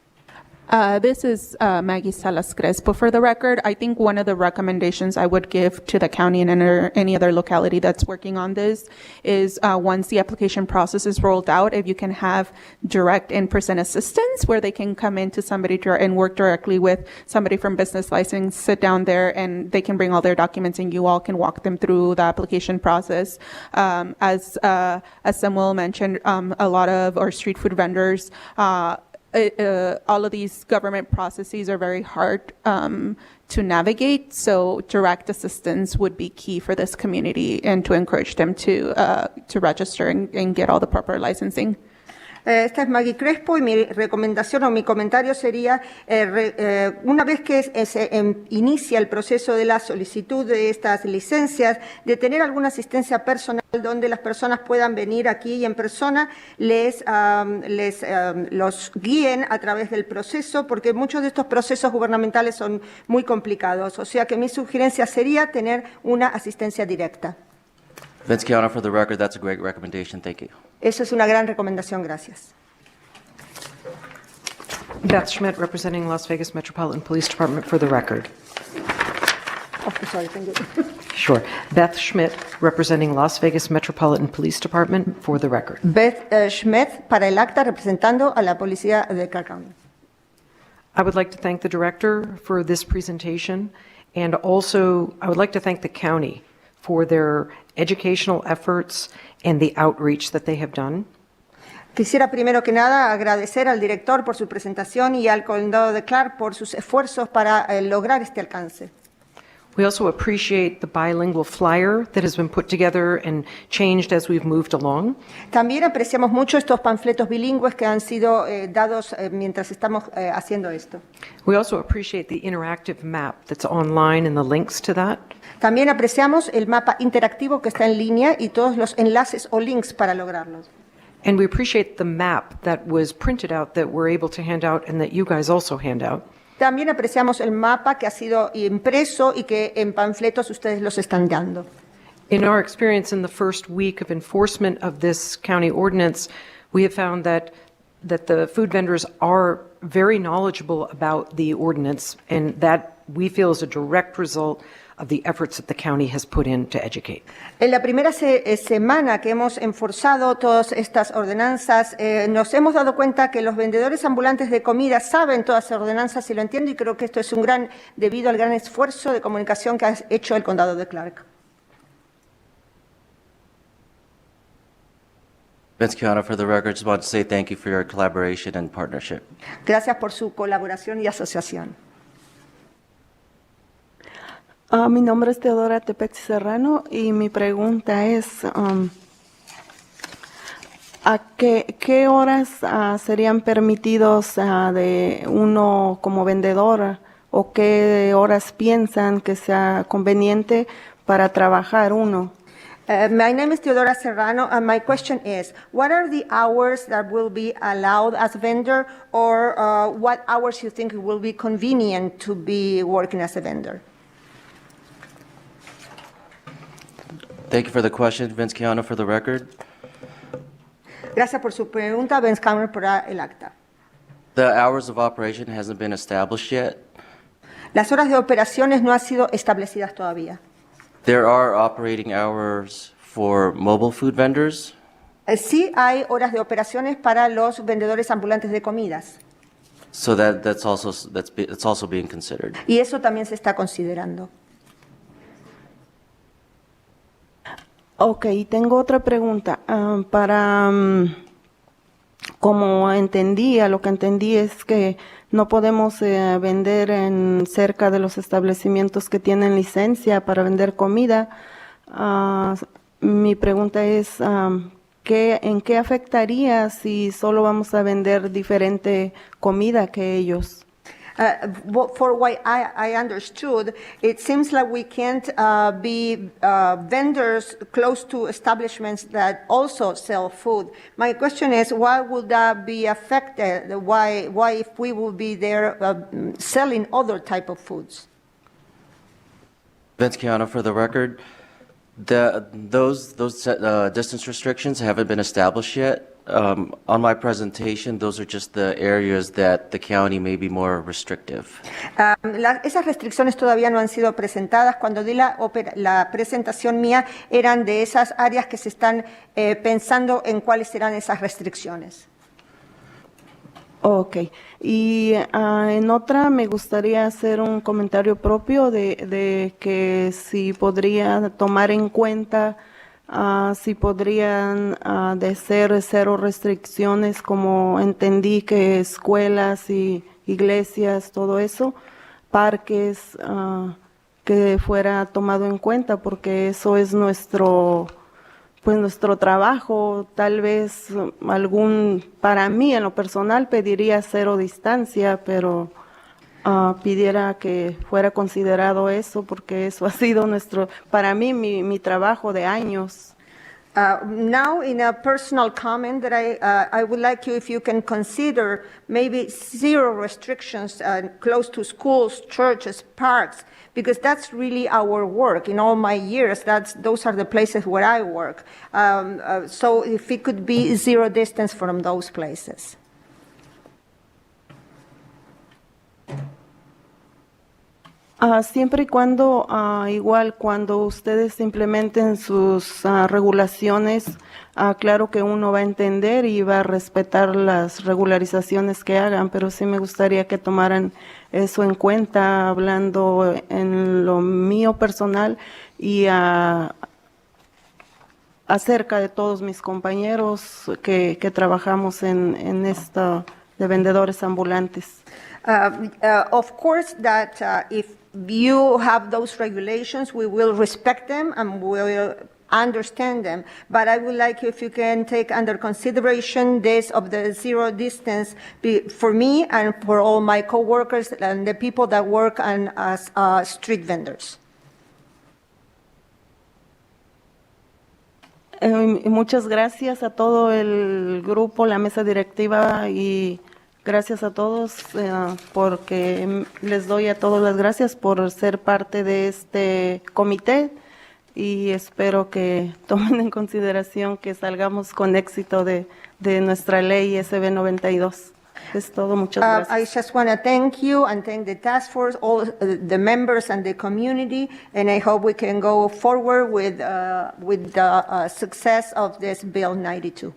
This is Maggie Salas Crespo. For the record, I think one of the recommendations I would give to the county and any other locality that's working on this is once the application process is rolled out, if you can have direct in-person assistance where they can come into somebody and work directly with somebody from business license, sit down there and they can bring all their documents and you all can walk them through the application process. As Samuel mentioned, a lot of our street food vendors, all of these government processes are very hard to navigate, so direct assistance would be key for this community and to encourage them to register and get all the proper licensing. Esta es Maggie Crespo y mi recomendación o mi comentario sería, una vez que se inicia el proceso de la solicitud de estas licencias, de tener alguna asistencia personal donde las personas puedan venir aquí y en persona los guíen a través del proceso, porque muchos de estos procesos gubernamentales son muy complicados. O sea que mi sugerencia sería tener una asistencia directa. Vince Keano for the record, that's a great recommendation. Thank you. Eso es una gran recomendación. Gracias. Beth Schmidt, representing Las Vegas Metropolitan Police Department, for the record. Oh, sorry, thank you. Sure. Beth Schmidt, representing Las Vegas Metropolitan Police Department, for the record. Beth Schmidt, para el acta, representando a la policía de Clark County. I would like to thank the director for this presentation, and also I would like to thank the county for their educational efforts and the outreach that they have done. Quisiera primero que nada agradecer al director por su presentación y al condado de Clark por sus esfuerzos para lograr este alcance. We also appreciate the bilingual flyer that has been put together and changed as we've moved along. También apreciamos mucho estos panfletos bilingües que han sido dados mientras estamos haciendo esto. We also appreciate the interactive map that's online and the links to that. También apreciamos el mapa interactivo que está en línea y todos los enlaces o links para lograrlos. And we appreciate the map that was printed out that we're able to hand out and that you guys also hand out. También apreciamos el mapa que ha sido impreso y que en panfletos ustedes los están dando. In our experience in the first week of enforcement of this county ordinance, we have found that the food vendors are very knowledgeable about the ordinance, and that we feel is a direct result of the efforts that the county has put in to educate. En la primera semana que hemos enforzado todas estas ordenanzas, nos hemos dado cuenta que los vendedores ambulantes de comida saben todas las ordenanzas y lo entiendo, y creo que esto es debido al gran esfuerzo de comunicación que ha hecho el condado de Clark. Vince Kiana, for the record, just want to say thank you for your collaboration and partnership. Gracias por su colaboración y asociación. Mi nombre es Teodora Tepexi Serrano y mi pregunta es, ¿a qué horas serían permitidos de uno como vendedor o qué horas piensan que sea conveniente para trabajar uno? My name is Teodora Serrano, and my question is, what are the hours that will be allowed as vendor, or what hours you think will be convenient to be working as a vendor? Thank you for the question, Vince Kiana, for the record. Gracias por su pregunta, Vince Cameron, por el acta. The hours of operation hasn't been established yet. Las horas de operaciones no han sido establecidas todavía. There are operating hours for mobile food vendors. Sí hay horas de operaciones para los vendedores ambulantes de comidas. So that's also being considered. Y eso también se está considerando. Ok, tengo otra pregunta. Como lo que entendí es que no podemos vender cerca de los establecimientos que tienen licencia para vender comida. Mi pregunta es, ¿en qué afectaría si solo vamos a vender diferente comida que ellos? For what I understood, it seems like we can't be vendors close to establishments that also sell food. My question is, why would that be affected? Why if we will be there selling other type of foods? Vince Kiana, for the record, those distance restrictions haven't been established yet. On my presentation, those are just the areas that the county may be more restrictive. Esas restricciones todavía no han sido presentadas. Cuando di la presentación mía, eran de esas áreas que se están pensando en cuáles serán esas restricciones. Ok, y en otra me gustaría hacer un comentario propio de que si podría tomar en cuenta si podrían de ser cero restricciones, como entendí que escuelas y iglesias, todo eso, parques, que fuera tomado en cuenta, porque eso es nuestro trabajo. Tal vez para mí en lo personal pediría cero distancia, pero pidiera que fuera considerado eso, porque eso ha sido para mí mi trabajo de años. Now, in a personal comment, that I would like you, if you can consider maybe zero restrictions close to schools, churches, parks, because that's really our work. In all my years, those are the places where I work. So if it could be zero distance from those places. Siempre y cuando, igual, cuando ustedes implementen sus regulaciones, claro que uno va a entender y va a respetar las regularizaciones que hagan, pero sí me gustaría que tomaran eso en cuenta, hablando en lo mío personal y acerca de todos mis compañeros que trabajamos en esto de vendedores ambulantes. Of course, that if you have those regulations, we will respect them and we will understand them. But I would like you, if you can take under consideration this of the zero distance for me and for all my coworkers and the people that work as street vendors. Muchas gracias a todo el grupo, la mesa directiva y Gracias a todos porque les doy a todos las gracias por ser parte de este comité y espero que tomen en consideración que salgamos con éxito de nuestra ley SB 92. Es todo, muchas gracias. I just want to thank you and thank the task force, all the members and the community, and I hope we can go forward with the success of this Bill 92.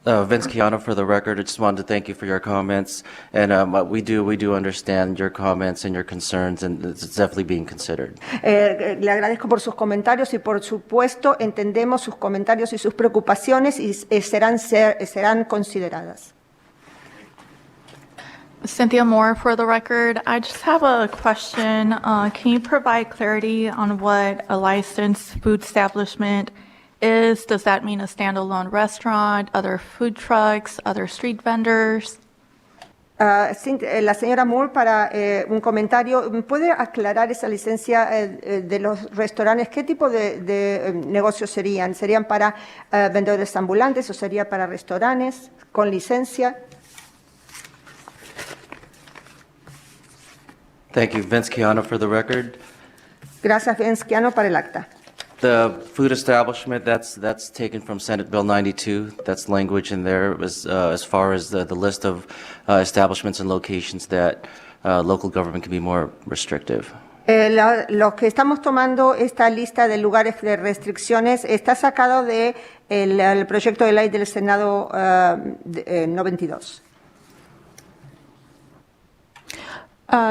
Vince Chiano, for the record, I just wanted to thank you for your comments, and we do understand your comments and your concerns, and it's definitely being considered. Le agradezco por sus comentarios y por supuesto entendemos sus comentarios y sus preocupaciones y serán consideradas. Cynthia Moore, for the record. I just have a question. Can you provide clarity on what a licensed food establishment is? Does that mean a standalone restaurant, other food trucks, other street vendors? La señora Moore, para un comentario, ¿puede aclarar esa licencia de los restaurantes? ¿Qué tipo de negocios serían? ¿Serían para vendedores ambulantes o sería para restaurantes con licencia? Thank you, Vince Chiano, for the record. Gracias, Vince Chiano, para el acta. The food establishment, that's taken from Senate Bill 92. That's language in there as far as the list of establishments and locations that local government can be more restrictive. Lo que estamos tomando, esta lista de lugares de restricciones, está sacado del el proyecto de ley del Senado 92.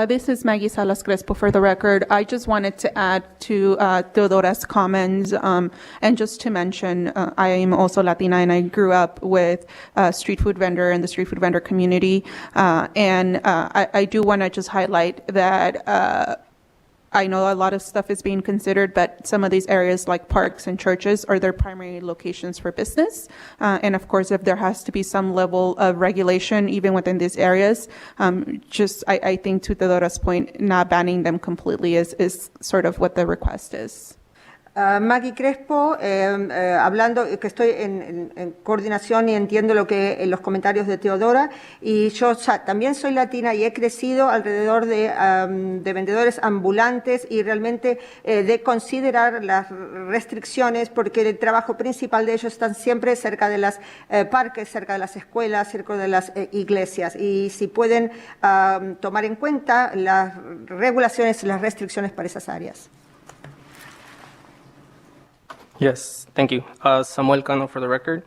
This is Maggie Salas Crespo for the record. I just wanted to add to Teodora's comments and just to mention I am also Latina and I grew up with street food vendor and the street food vendor community. And I do want to just highlight that I know a lot of stuff is being considered, but some of these areas like parks and churches are their primary locations for business. And of course, if there has to be some level of regulation, even within these areas, I think to Teodora's point, not banning them completely is sort of what the request is. Maggie Crespo, hablando, que estoy en coordinación y entiendo los comentarios de Teodora, y yo también soy latina y he crecido alrededor de vendedores ambulantes y realmente de considerar las restricciones porque el trabajo principal de ellos están siempre cerca de los parques, cerca de las escuelas, cerca de las iglesias, y si pueden tomar en cuenta las regulaciones y las restricciones para esas áreas. Yes, thank you. Samuel Cano, for the record.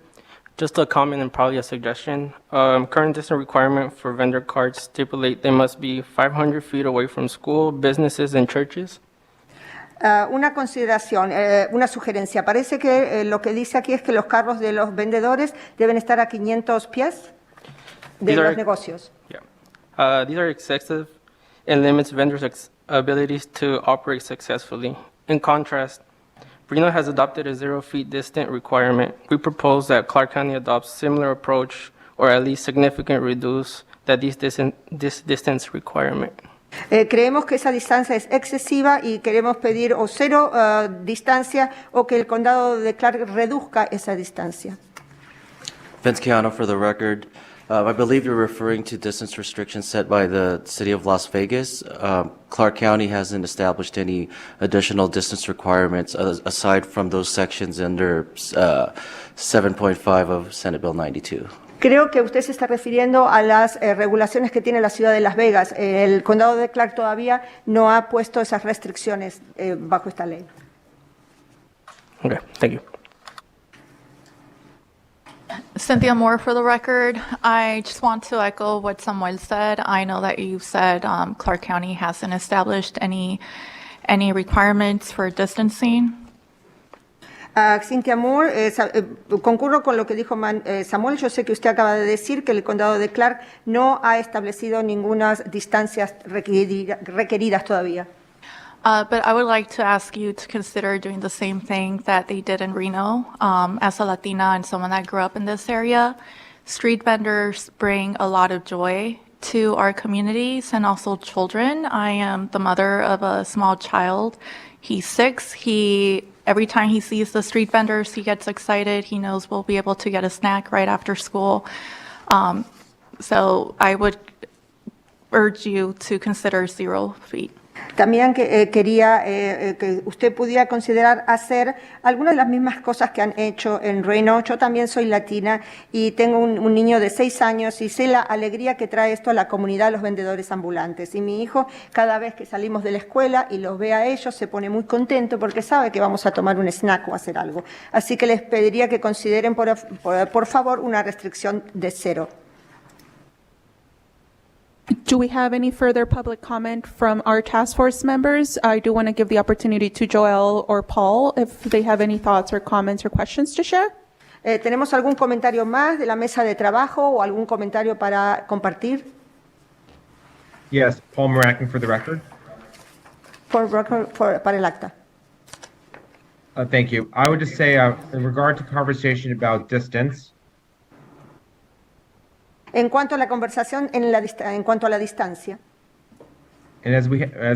Just a comment and probably a suggestion. Current distance requirement for vendor cards stipulate they must be 500 feet away from school, businesses, and churches. Una consideración, una sugerencia. Parece que lo que dice aquí es que los carros de los vendedores deben estar a 500 pies de los negocios. Yeah. These are excessive and limits vendors' abilities to operate successfully. In contrast, Reno has adopted a 0 feet distant requirement. We propose that Clark County adopts similar approach or at least significant reduce this distance requirement. Creemos que esa distancia es excesiva y queremos pedir o cero distancia o que el condado de Clark reduzca esa distancia. Vince Chiano, for the record. I believe you're referring to distance restrictions set by the City of Las Vegas. Clark County hasn't established any additional distance requirements aside from those sections under 7.5 of Senate Bill 92. Creo que usted se está refiriendo a las regulaciones que tiene la ciudad de Las Vegas. El condado de Clark todavía no ha puesto esas restricciones bajo esta ley. Okay, thank you. Cynthia Moore, for the record. I just want to echo what Samuel said. I know that you said Clark County hasn't established any requirements for distancing. Cynthia Moore, concurro con lo que dijo Samuel. Yo sé que usted acaba de decir que el condado de Clark no ha establecido ninguna distancias requeridas todavía. But I would like to ask you to consider doing the same thing that they did in Reno. As a Latina and someone that grew up in this area, street vendors bring a lot of joy to our communities and also children. I am the mother of a small child. He's 6. Every time he sees the street vendors, he gets excited. He knows we'll be able to get a snack right after school. So I would urge you to consider 0 feet. También quería que usted pudiera considerar hacer algunas de las mismas cosas que han hecho en Reno. Yo también soy latina y tengo un niño de 6 años y sé la alegría que trae esto a la comunidad de los vendedores ambulantes. Y mi hijo, cada vez que salimos de la escuela y los ve a ellos, se pone muy contento porque sabe que vamos a tomar un snack o hacer algo. Así que les pediría que consideren, por favor, una restricción de 0. Do we have any further public comment from our task force members? I do want to give the opportunity to Joel or Paul if they have any thoughts or comments or questions to share. ¿Tenemos algún comentario más de la mesa de trabajo o algún comentario para compartir? Yes, Paul Morakin for the record. Para el acta. Thank you. I would just say, in regard to conversation about distance, En cuanto a la conversación, en cuanto a la distancia. and as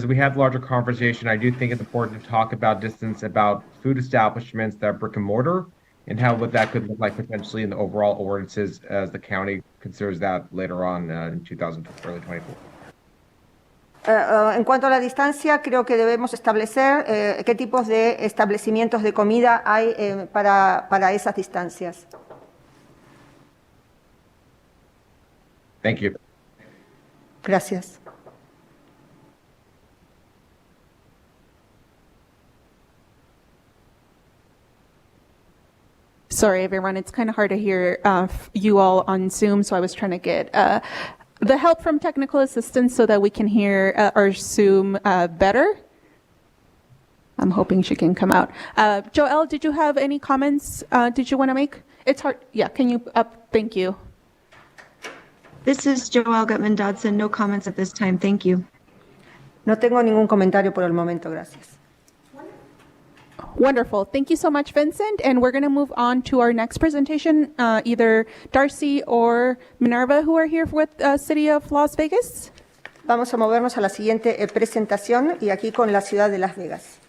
we have larger conversation, I do think it's important to talk about distance about food establishments that are brick and mortar, and what that could look like potentially in the overall ordinances as the county considers that later on in early 24. En cuanto a la distancia, creo que debemos establecer qué tipos de establecimientos de comida hay para esas distancias. Thank you. Gracias. Sorry, everyone. It's kind of hard to hear you all on Zoom, so I was trying to get the help from technical assistance so that we can hear our Zoom better. I'm hoping she can come out. Joel, did you have any comments did you want to make? It's hard. Yeah, can you thank you. This is Joelle Gutman-Dodson. No comments at this time. Thank you. No tengo ningún comentario por el momento, gracias. Wonderful. Thank you so much, Vincent. And we're going to move on to our next presentation, either Darcy or Minerva, who are here with City of Las Vegas. Vamos a movernos a la siguiente presentación y aquí con la ciudad de Las Vegas.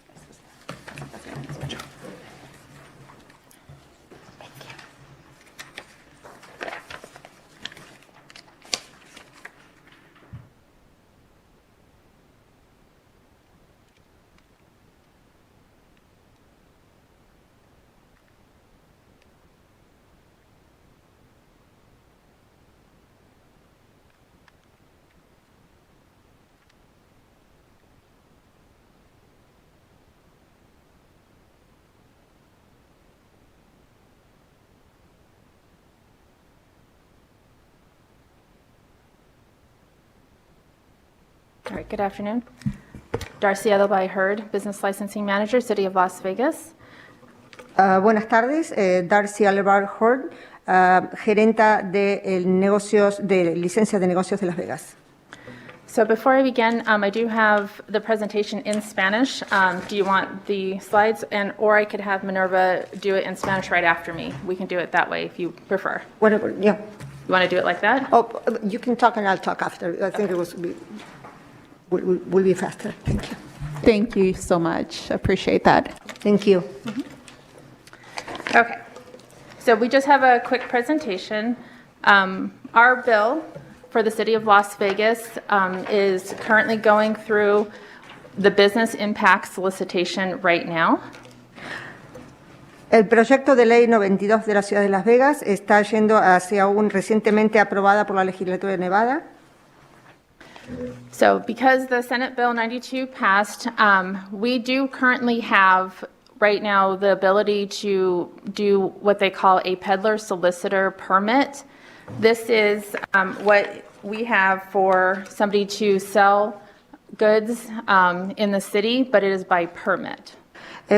All right, good afternoon. Darcy Edelby Hurd, Business Licensing Manager, City of Las Vegas. Buenas tardes, Darcy Edelby Hurd, gerenta de licencias de negocios de Las Vegas. So before I begin, I do have the presentation in Spanish. Do you want the slides, or I could have Minerva do it in Spanish right after me? We can do it that way if you prefer. Whatever, yeah. You want to do it like that? Oh, you can talk and I'll talk after. I think will be faster. Thank you. Thank you so much. Appreciate that. Thank you. Okay. So we just have a quick presentation. Our bill for the City of Las Vegas is currently going through the business impact solicitation right now. El proyecto de ley 92 de la ciudad de Las Vegas está yendo hacia recientemente aprobada por la legislatura de Nevada. So because the Senate Bill 92 passed, we do currently have right now the ability to do what they call a peddler solicitor permit. This is what we have for somebody to sell goods in the city, but it is by permit.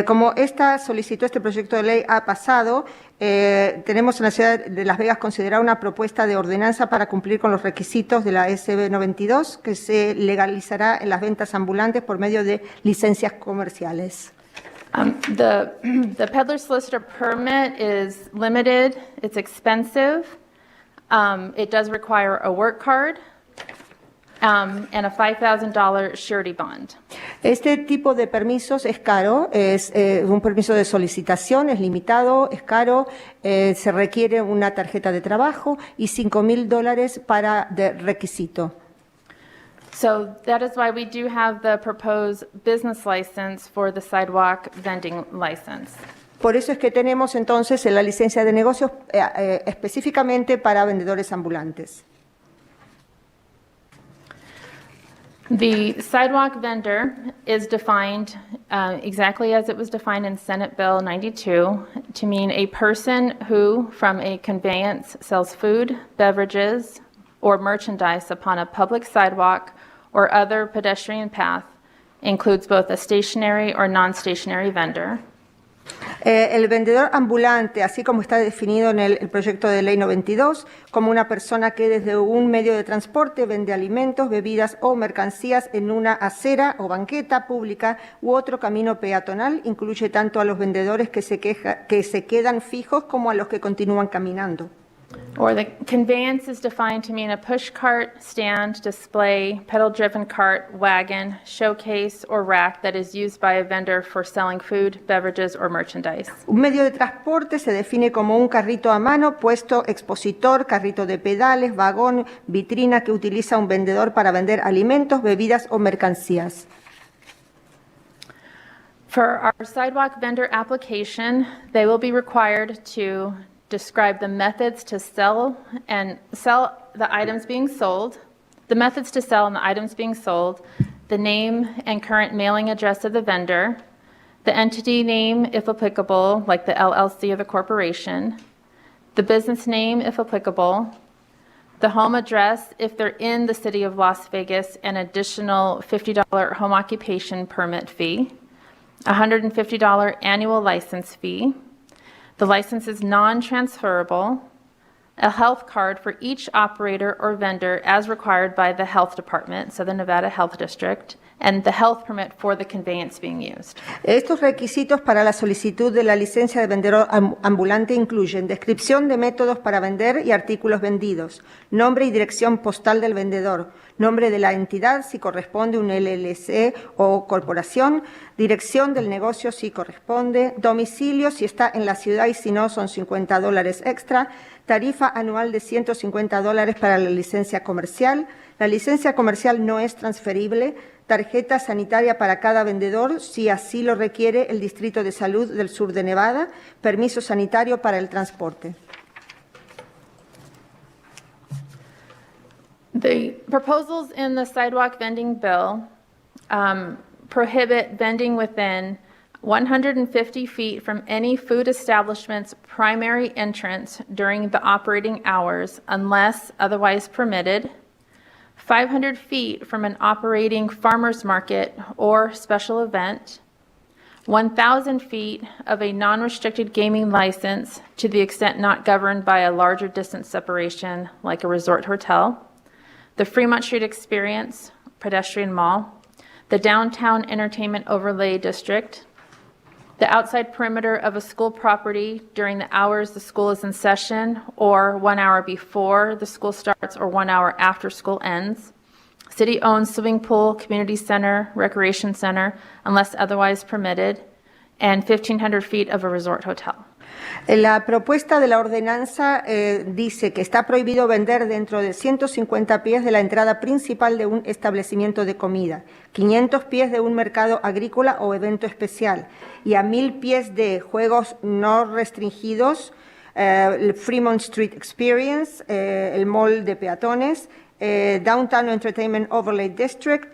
Como esta proyecto de ley ha pasado, tenemos en la ciudad de Las Vegas considerada una propuesta de ordenanza para cumplir con los requisitos de la SB 92, que se legalizará en las ventas ambulantes por medio de licencias comerciales. The peddler solicitor permit is limited, it's expensive, it does require a work card, and a $5,000 surety bond. Este tipo de permisos es caro, es un permiso de solicitación, es limitado, es caro, se requiere una tarjeta de trabajo y $5,000 para de requisito. So that is why we do have the proposed business license for the sidewalk vending license. Por eso es que tenemos entonces la licencia de negocios específicamente para vendedores ambulantes. The sidewalk vendor is defined exactly as it was defined in Senate Bill 92 to mean a person who, from a conveyance, sells food, beverages, or merchandise upon a public sidewalk or other pedestrian path, includes both a stationary or non-stationary vendor. El vendedor ambulante, así como está definido en el proyecto de ley 92, como una persona que desde un medio de transporte vende alimentos, bebidas o mercancías en una acera o banqueta pública u otro camino peatonal, incluye tanto a los vendedores que se quedan fijos como a los que continúan caminando. Or the conveyance is defined to mean a push cart, stand, display, pedal-driven cart, wagon, showcase, or rack that is used by a vendor for selling food, beverages, or merchandise. Un medio de transporte se define como un carrito a mano, puesto, expositor, carrito de pedales, vagón, vitrina que utiliza un vendedor para vender alimentos, bebidas o mercancías. For our sidewalk vendor application, they will be required to describe the methods to sell the items being sold, the methods to sell and the items being sold, the name and current mailing address of the vendor, the entity name, if applicable, like the LLC or the corporation, the business name, if applicable, the home address, if they're in the city of Las Vegas, an additional $50 home occupation permit fee, $150 annual license fee. The license is non-transferable, a health card for each operator or vendor as required by the health department, so the Nevada Health District, and the health permit for the conveyance being used. Estos requisitos para la solicitud de la licencia de vendedor ambulante incluyen descripción de métodos para vender y artículos vendidos, nombre y dirección postal del vendedor, nombre de la entidad si corresponde un LLC o corporación, dirección del negocio si corresponde, domicilio si está en la ciudad y si no son $50 extra, tarifa anual de $150 para la licencia comercial. La licencia comercial no es transferible, tarjeta sanitaria para cada vendedor si así lo requiere el Distrito de Salud del Sur de Nevada, permiso sanitario para el transporte. The proposals in the sidewalk vending bill prohibit vending within 150 feet from any food establishment's primary entrance during the operating hours unless otherwise permitted, 500 feet from an operating farmer's market or special event, 1,000 feet of a non-restricted gaming license to the extent not governed by a larger distance separation like a resort hotel, the Fremont Street Experience pedestrian mall, the Downtown Entertainment Overlay District, the outside perimeter of a school property during the hours the school is in session or 1 hour before the school starts or 1 hour after school ends, city-owned swimming pool, community center, recreation center, unless otherwise permitted, and 1,500 feet of a resort hotel. La propuesta de la ordenanza dice que está prohibido vender dentro de 150 pies de la entrada principal de un establecimiento de comida, 500 pies de un mercado agrícola o evento especial y a 1,000 pies de juegos no restringidos, el Fremont Street Experience, el mall de peatones, Downtown Entertainment Overlay District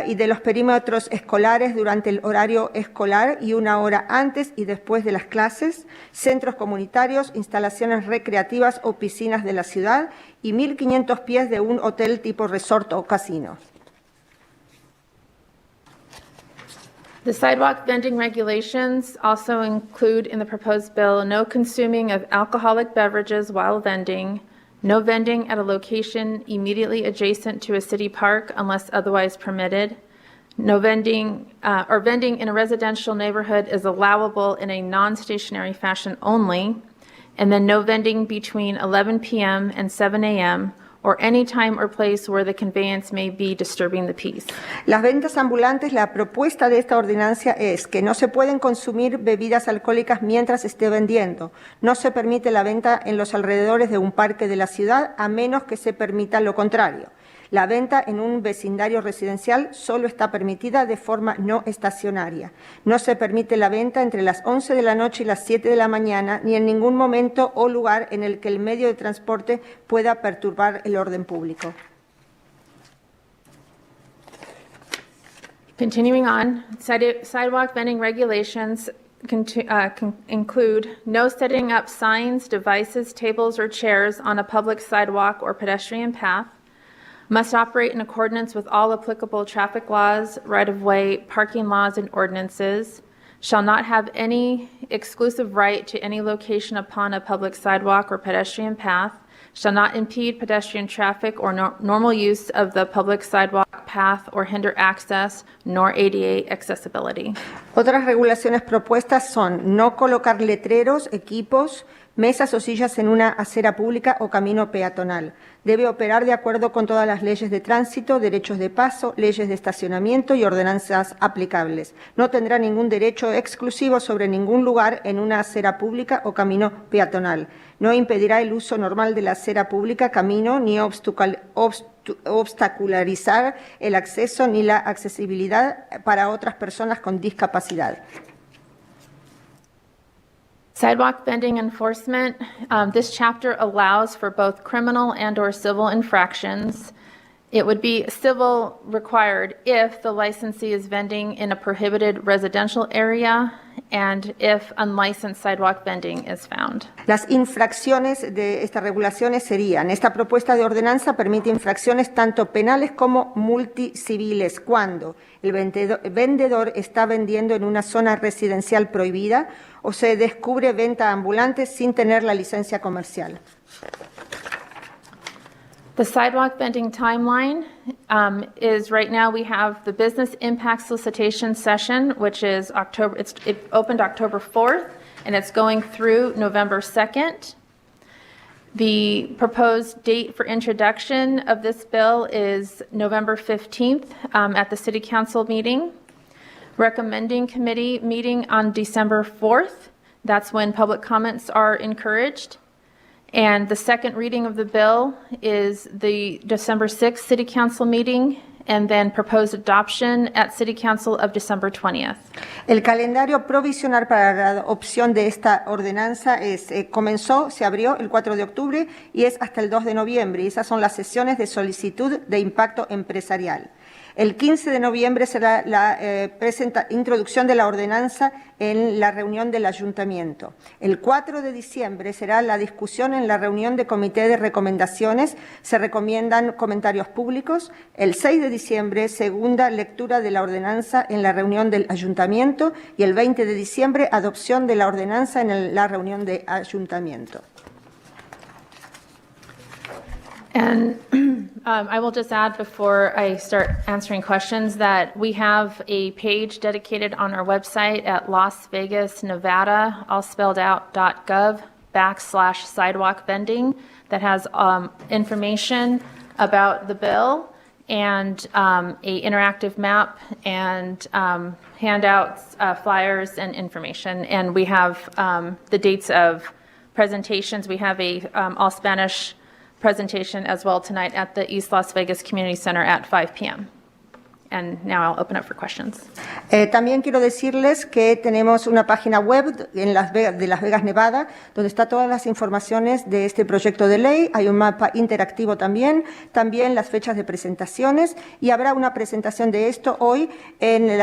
y de los perímetros escolares durante el horario escolar y 1 hora antes y después de las clases, centros comunitarios, instalaciones recreativas o piscinas de la ciudad y 1,500 pies de un hotel tipo resort o casino. The sidewalk vending regulations also include in the proposed bill no consuming of alcoholic beverages while vending, no vending at a location immediately adjacent to a city park unless otherwise permitted. No vending or vending in a residential neighborhood is allowable in a non-stationary fashion only. And then no vending between 11 p.m. and 7 a.m. or any time or place where the conveyance may be disturbing the peace. Las ventas ambulantes, la propuesta de esta ordenanza es que no se pueden consumir bebidas alcohólicas mientras esté vendiendo. No se permite la venta en los alrededores de un parque de la ciudad a menos que se permita lo contrario. La venta en un vecindario residencial solo está permitida de forma no estacionaria. No se permite la venta entre las 11 de la noche y las 7 de la mañana, ni en ningún momento o lugar en el que el medio de transporte pueda perturbar el orden público. Continuing on, sidewalk vending regulations include no setting up signs, devices, tables, or chairs on a public sidewalk or pedestrian path, must operate in accordance with all applicable traffic laws, right-of-way, parking laws, and ordinances, shall not have any exclusive right to any location upon a public sidewalk or pedestrian path, shall not impede pedestrian traffic or normal use of the public sidewalk path or hinder access, nor ADA accessibility. Otras regulaciones propuestas son no colocar letreros, equipos, mesas o sillas en una acera pública o camino peatonal. Debe operar de acuerdo con todas las leyes de tránsito, derechos de paso, leyes de estacionamiento y ordenanzas aplicables. No tendrá ningún derecho exclusivo sobre ningún lugar en una acera pública o camino peatonal. No impedirá el uso normal de la acera pública, camino, ni obstacularizar el acceso ni la accesibilidad para otras personas con discapacidad. Sidewalk vending enforcement. This chapter allows for both criminal and/or civil infractions. It would be civil required if the licensee is vending in a prohibited residential area and if unlicensed sidewalk vending is found. Las infracciones de estas regulaciones serían: esta propuesta de ordenanza permite infracciones tanto penales como multiciviles cuando el vendedor está vendiendo en una zona residencial prohibida o se descubre venta ambulante sin tener la licencia comercial. The sidewalk vending timeline is right now we have the business impact solicitation session, which is it opened October 4th, and it's going through November 2nd. The proposed date for introduction of this bill is November 15th at the City Council meeting. Recommending committee meeting on December 4th. That's when public comments are encouraged. And the second reading of the bill is the December 6th City Council meeting, and then proposed adoption at City Council of December 20th. El calendario provisional para la adopción de esta ordenanza se abrió el 4 de octubre y es hasta el 2 de noviembre. Y esas son las sesiones de solicitud de impacto empresarial. El 15 de noviembre será la introducción de la ordenanza en la reunión del ayuntamiento. El 4 de diciembre será la discusión en la reunión de comité de recomendaciones. Se recomiendan comentarios públicos. El 6 de diciembre, segunda lectura de la ordenanza en la reunión del ayuntamiento. Y el 20 de diciembre, adopción de la ordenanza en la reunión de ayuntamiento. And I will just add before I start answering questions that we have a page dedicated on our website at Las Vegas, Nevada, all spelled out, .gov/sidewalk vending that has information about the bill and a interactive map and handouts, flyers, and information. And we have the dates of presentations. We have a all Spanish presentation as well tonight at the East Las Vegas Community Center at 5 p.m. And now I'll open up for questions. También quiero decirles que tenemos una página web de Las Vegas, Nevada, donde está todas las informaciones de este proyecto de ley. Hay un mapa interactivo también las fechas de presentaciones, y habrá una presentación de esto hoy en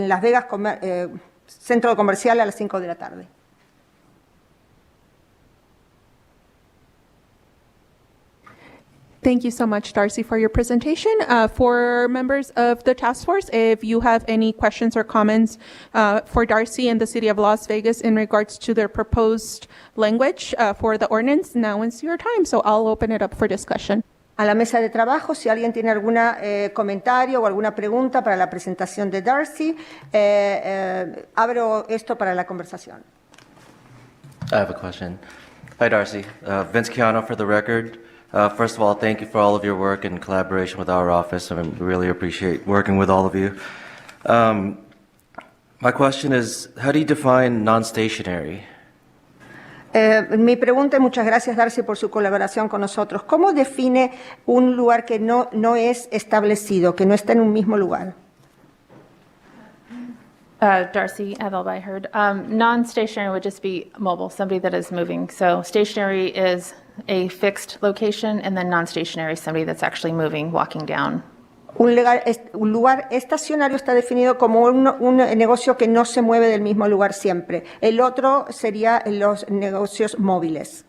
Las Vegas Centro Comercial a las 5 de la tarde. Thank you so much, Darcy, for your presentation. For members of the task force, if you have any questions or comments for Darcy and the City of Las Vegas in regards to their proposed language for the ordinance, now is your time. So I'll open it up for discussion. A la mesa de trabajo, si alguien tiene algún comentario o alguna pregunta para la presentación de Darcy, abro esto para la conversación. I have a question. Hi, Darcy. Vince Chiano for the record. First of all, thank you for all of your work and collaboration with our office. I really appreciate working with all of you. My question is, how do you define non-stationary? Mi pregunta, y muchas gracias Darcy por su colaboración con nosotros, ¿cómo define un lugar que no es establecido, que no está en un mismo lugar? Darcy Ethelby heard. Non-stationary would just be mobile, somebody that is moving. So stationary is a fixed location, and then non-stationary is somebody that's actually moving, walking down. Un lugar estacionario está definido como un negocio que no se mueve del mismo lugar siempre. El otro sería los negocios móviles.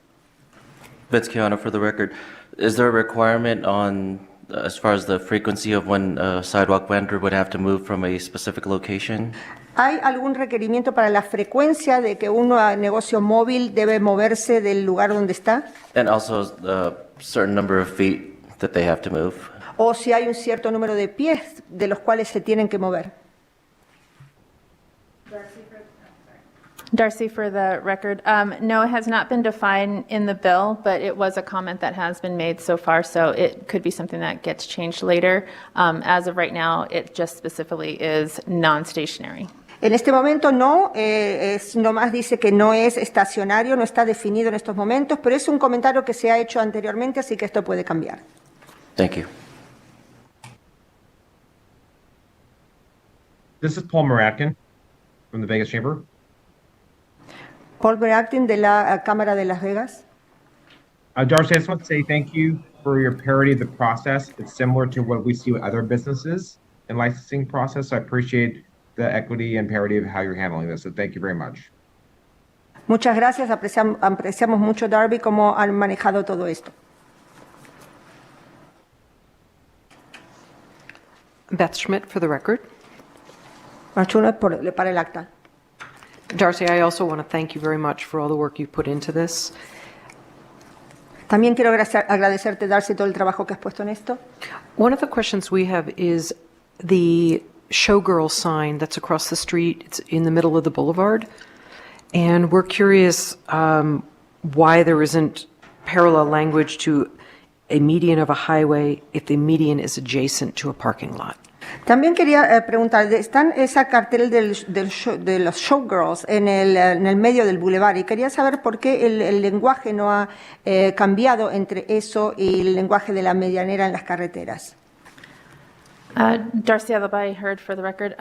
Vince Chiano for the record. Is there a requirement on, as far as the frequency of when a sidewalk vendor would have to move from a specific location? ¿Hay algún requerimiento para la frecuencia de que un negocio móvil debe moverse del lugar donde está? And also a certain number of feet that they have to move? O si hay un cierto número de pies de los cuales se tienen que mover. Darcy, for the record, no, it has not been defined in the bill, but it was a comment that has been made so far, so it could be something that gets changed later. As of right now, it just specifically is non-stationary. En este momento no, nomás dice que no es estacionario, no está definido en estos momentos, pero es un comentario que se ha hecho anteriormente, así que esto puede cambiar. Thank you. This is Paul Maratkin from the Vegas Chamber. Paul Beractin de la Cámara de Las Vegas. Darcy, I just want to say thank you for your parody of the process. It's similar to what we see with other businesses in licensing process. So I appreciate the equity and parody of how you're handling this. So thank you very much. Muchas gracias, apreciamos mucho, Darby, cómo han manejado todo esto. Beth Schmidt for the record. Marchuno para el acta. Darcy, I also want to thank you very much for all the work you put into this. También quiero agradecerte, Darcy, todo el trabajo que has puesto en esto. One of the questions we have is the showgirl sign that's across the street. It's in the middle of the boulevard. And we're curious why there isn't parallel language to a median of a highway if the median is adjacent to a parking lot. También quería preguntar, están esa cartel de los showgirls en el medio del boulevard y quería saber por qué el lenguaje no ha cambiado entre eso y el lenguaje de la medianera en las carreteras. Darcy Ethelby heard for the record.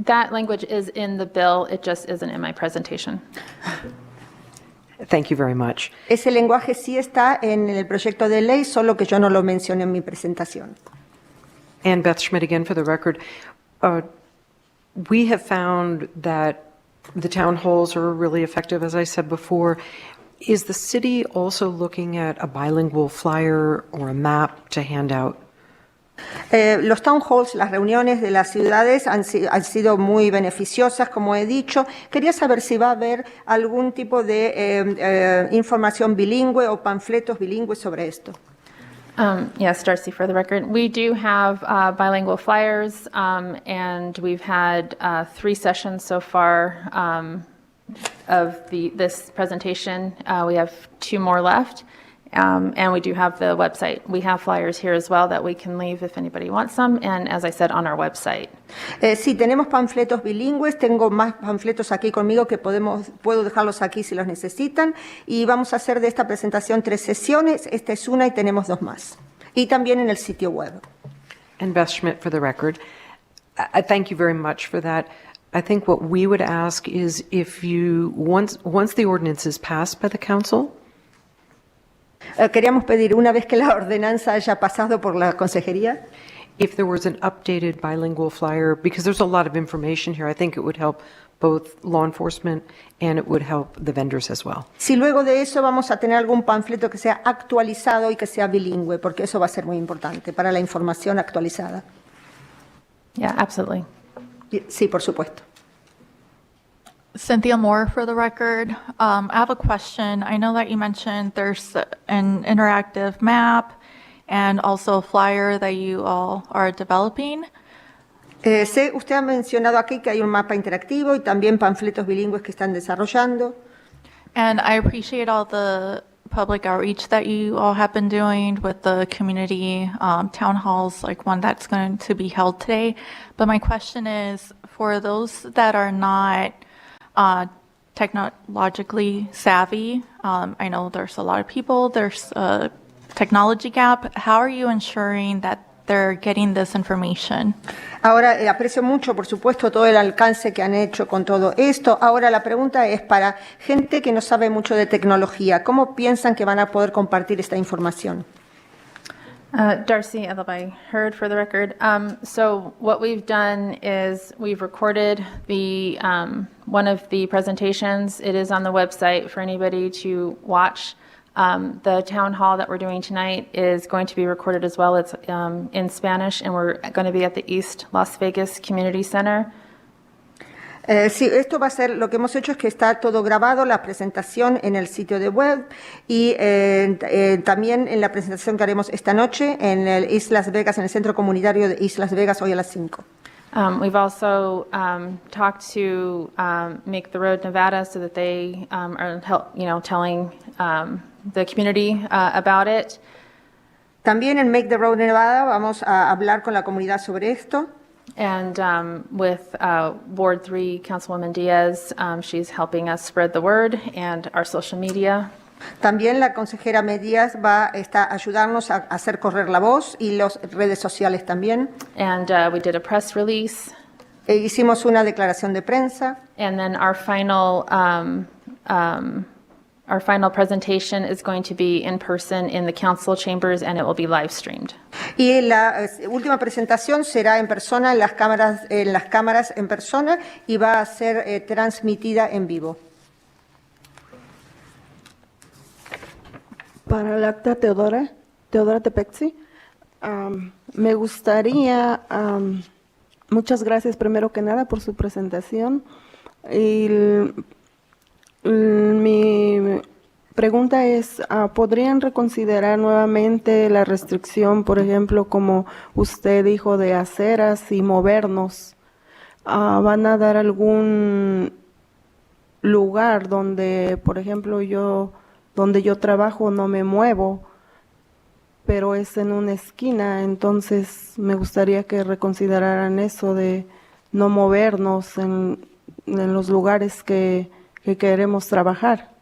That language is in the bill, it just isn't in my presentation. Thank you very much. Ese lenguaje sí está en el proyecto de ley, solo que yo no lo mencioné en mi presentación. And Beth Schmidt again for the record. We have found that the town halls are really effective, as I said before. Is the city also looking at a bilingual flyer or a map to hand out? Los town halls, las reuniones de las ciudades han sido muy beneficiosas, como he dicho. Quería saber si va a haber algún tipo de información bilingüe o panfletos bilingües sobre esto. Yes, Darcy, for the record, we do have bilingual flyers, and we've had 3 sessions so far of this presentation. We have 2 more left, and we do have the website. We have flyers here as well that we can leave if anybody wants some, and as I said, on our website. Sí, tenemos panfletos bilingües, tengo más panfletos aquí conmigo que puedo dejarlos aquí si los necesitan, y vamos a hacer de esta presentación 3 sesiones, esta es una y tenemos 2 más, y también en el sitio web. And Beth Schmidt for the record. I thank you very much for that. I think what we would ask is if you, once the ordinance is passed by the council, Queríamos pedir, una vez que la ordenanza haya pasado por la consejería, if there was an updated bilingual flyer, because there's a lot of information here, I think it would help both law enforcement and it would help the vendors as well. si luego de eso vamos a tener algún panfleto que sea actualizado y que sea bilingüe, porque eso va a ser muy importante para la información actualizada. Yeah, absolutely. Sí, por supuesto. Cynthia Moore for the record. I have a question. I know that you mentioned there's an interactive map and also a flyer that you all are developing. Usted ha mencionado aquí que hay un mapa interactivo y también panfletos bilingües que están desarrollando. And I appreciate all the public outreach that you all have been doing with the community town halls, like one that's going to be held today. But my question is, for those that are not technologically savvy, I know there's a lot of people, there's a technology gap. How are you ensuring that they're getting this information? Ahora, aprecio mucho, por supuesto, todo el alcance que han hecho con todo esto. Ahora, la pregunta es para gente que no sabe mucho de tecnología. ¿Cómo piensan que van a poder compartir esta información? Darcy Elabay, heard for the record. So what we've done is we've recorded the one of the presentations. It is on the website for anybody to watch. The town hall that we're doing tonight is going to be recorded as well. It's in Spanish, and we're going to be at the East Las Vegas Community Center. Sí, esto va a ser, lo que hemos hecho es que está todo grabado, la presentación en el sitio de web y también en la presentación que haremos esta noche en el East Las Vegas, en el centro comunitario de East Las Vegas, hoy a las 5. We've also talked to Make the Road Nevada so that they are telling the community about it. También en Make the Road Nevada vamos a hablar con la comunidad sobre esto. And with Ward 3, Councilwoman Diaz, she's helping us spread the word and our social media. También la consejera Medías va a ayudarnos a hacer correr la voz y las redes sociales también. And we did a press release. Hicimos una declaración de prensa. And then our final presentation is going to be in person in the council chambers, and it will be live streamed. Y la última presentación será en persona en las cámaras en persona y va a ser transmitida en vivo. Para el acta Teodora Tepexi, me gustaría, muchas gracias primero que nada por su presentación. Y mi pregunta es, ¿podrían reconsiderar nuevamente la restricción, por ejemplo, como usted dijo, de aceras y movernos? ¿Van a dar algún lugar donde, por ejemplo, donde yo trabajo no me muevo, pero es en una esquina? Entonces me gustaría que reconsideraran eso de no movernos en los lugares que queremos trabajar.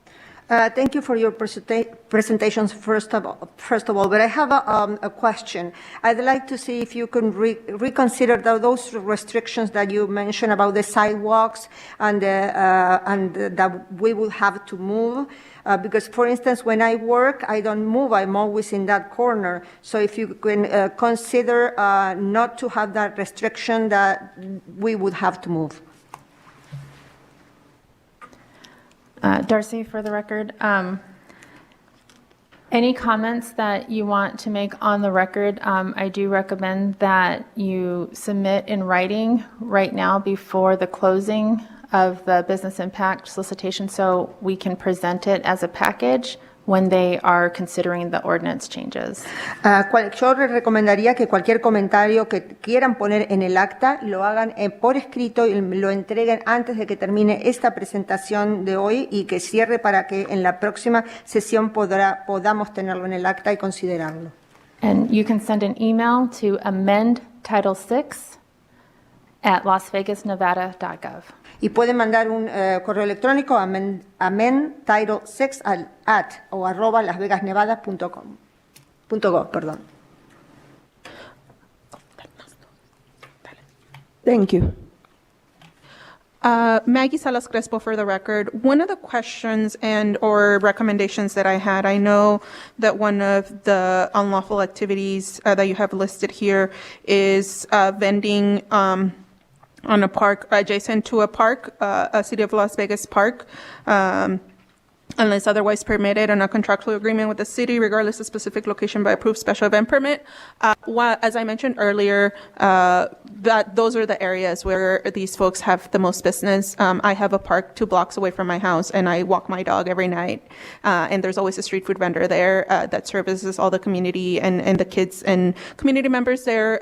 Thank you for your presentations, first of all, but I have a question. I'd like to see if you can reconsider those restrictions that you mentioned about the sidewalks and that we will have to move. Because, for instance, when I work, I don't move. I'm always in that corner. So if you can consider not to have that restriction, that we would have to move. Darcy, for the record, any comments that you want to make on the record, I do recommend that you submit in writing right now before the closing of the business impact solicitation so we can present it as a package when they are considering the ordinance changes. Yo les recomendaría que cualquier comentario que quieran poner en el acta lo hagan por escrito y lo entreguen antes de que termine esta presentación de hoy y que cierre para que en la próxima sesión podamos tenerlo en el acta y considerarlo. And you can send an email to amend Title 6 at lasvegasnevada.gov. Y pueden mandar un correo electrónico a amendtitle6 o @lasvegasnevada.gov, perdón. Thank you. Maggie Salas Crespo for the record. One of the questions or recommendations that I had, I know that one of the unlawful activities that you have listed here is vending on a park, adjacent to a park, a City of Las Vegas park, unless otherwise permitted on a contractual agreement with the city, regardless of specific location by approved special event permit. As I mentioned earlier, that those are the areas where these folks have the most business. I have a park 2 blocks away from my house, and I walk my dog every night. And there's always a street food vendor there that services all the community and the kids and community members there.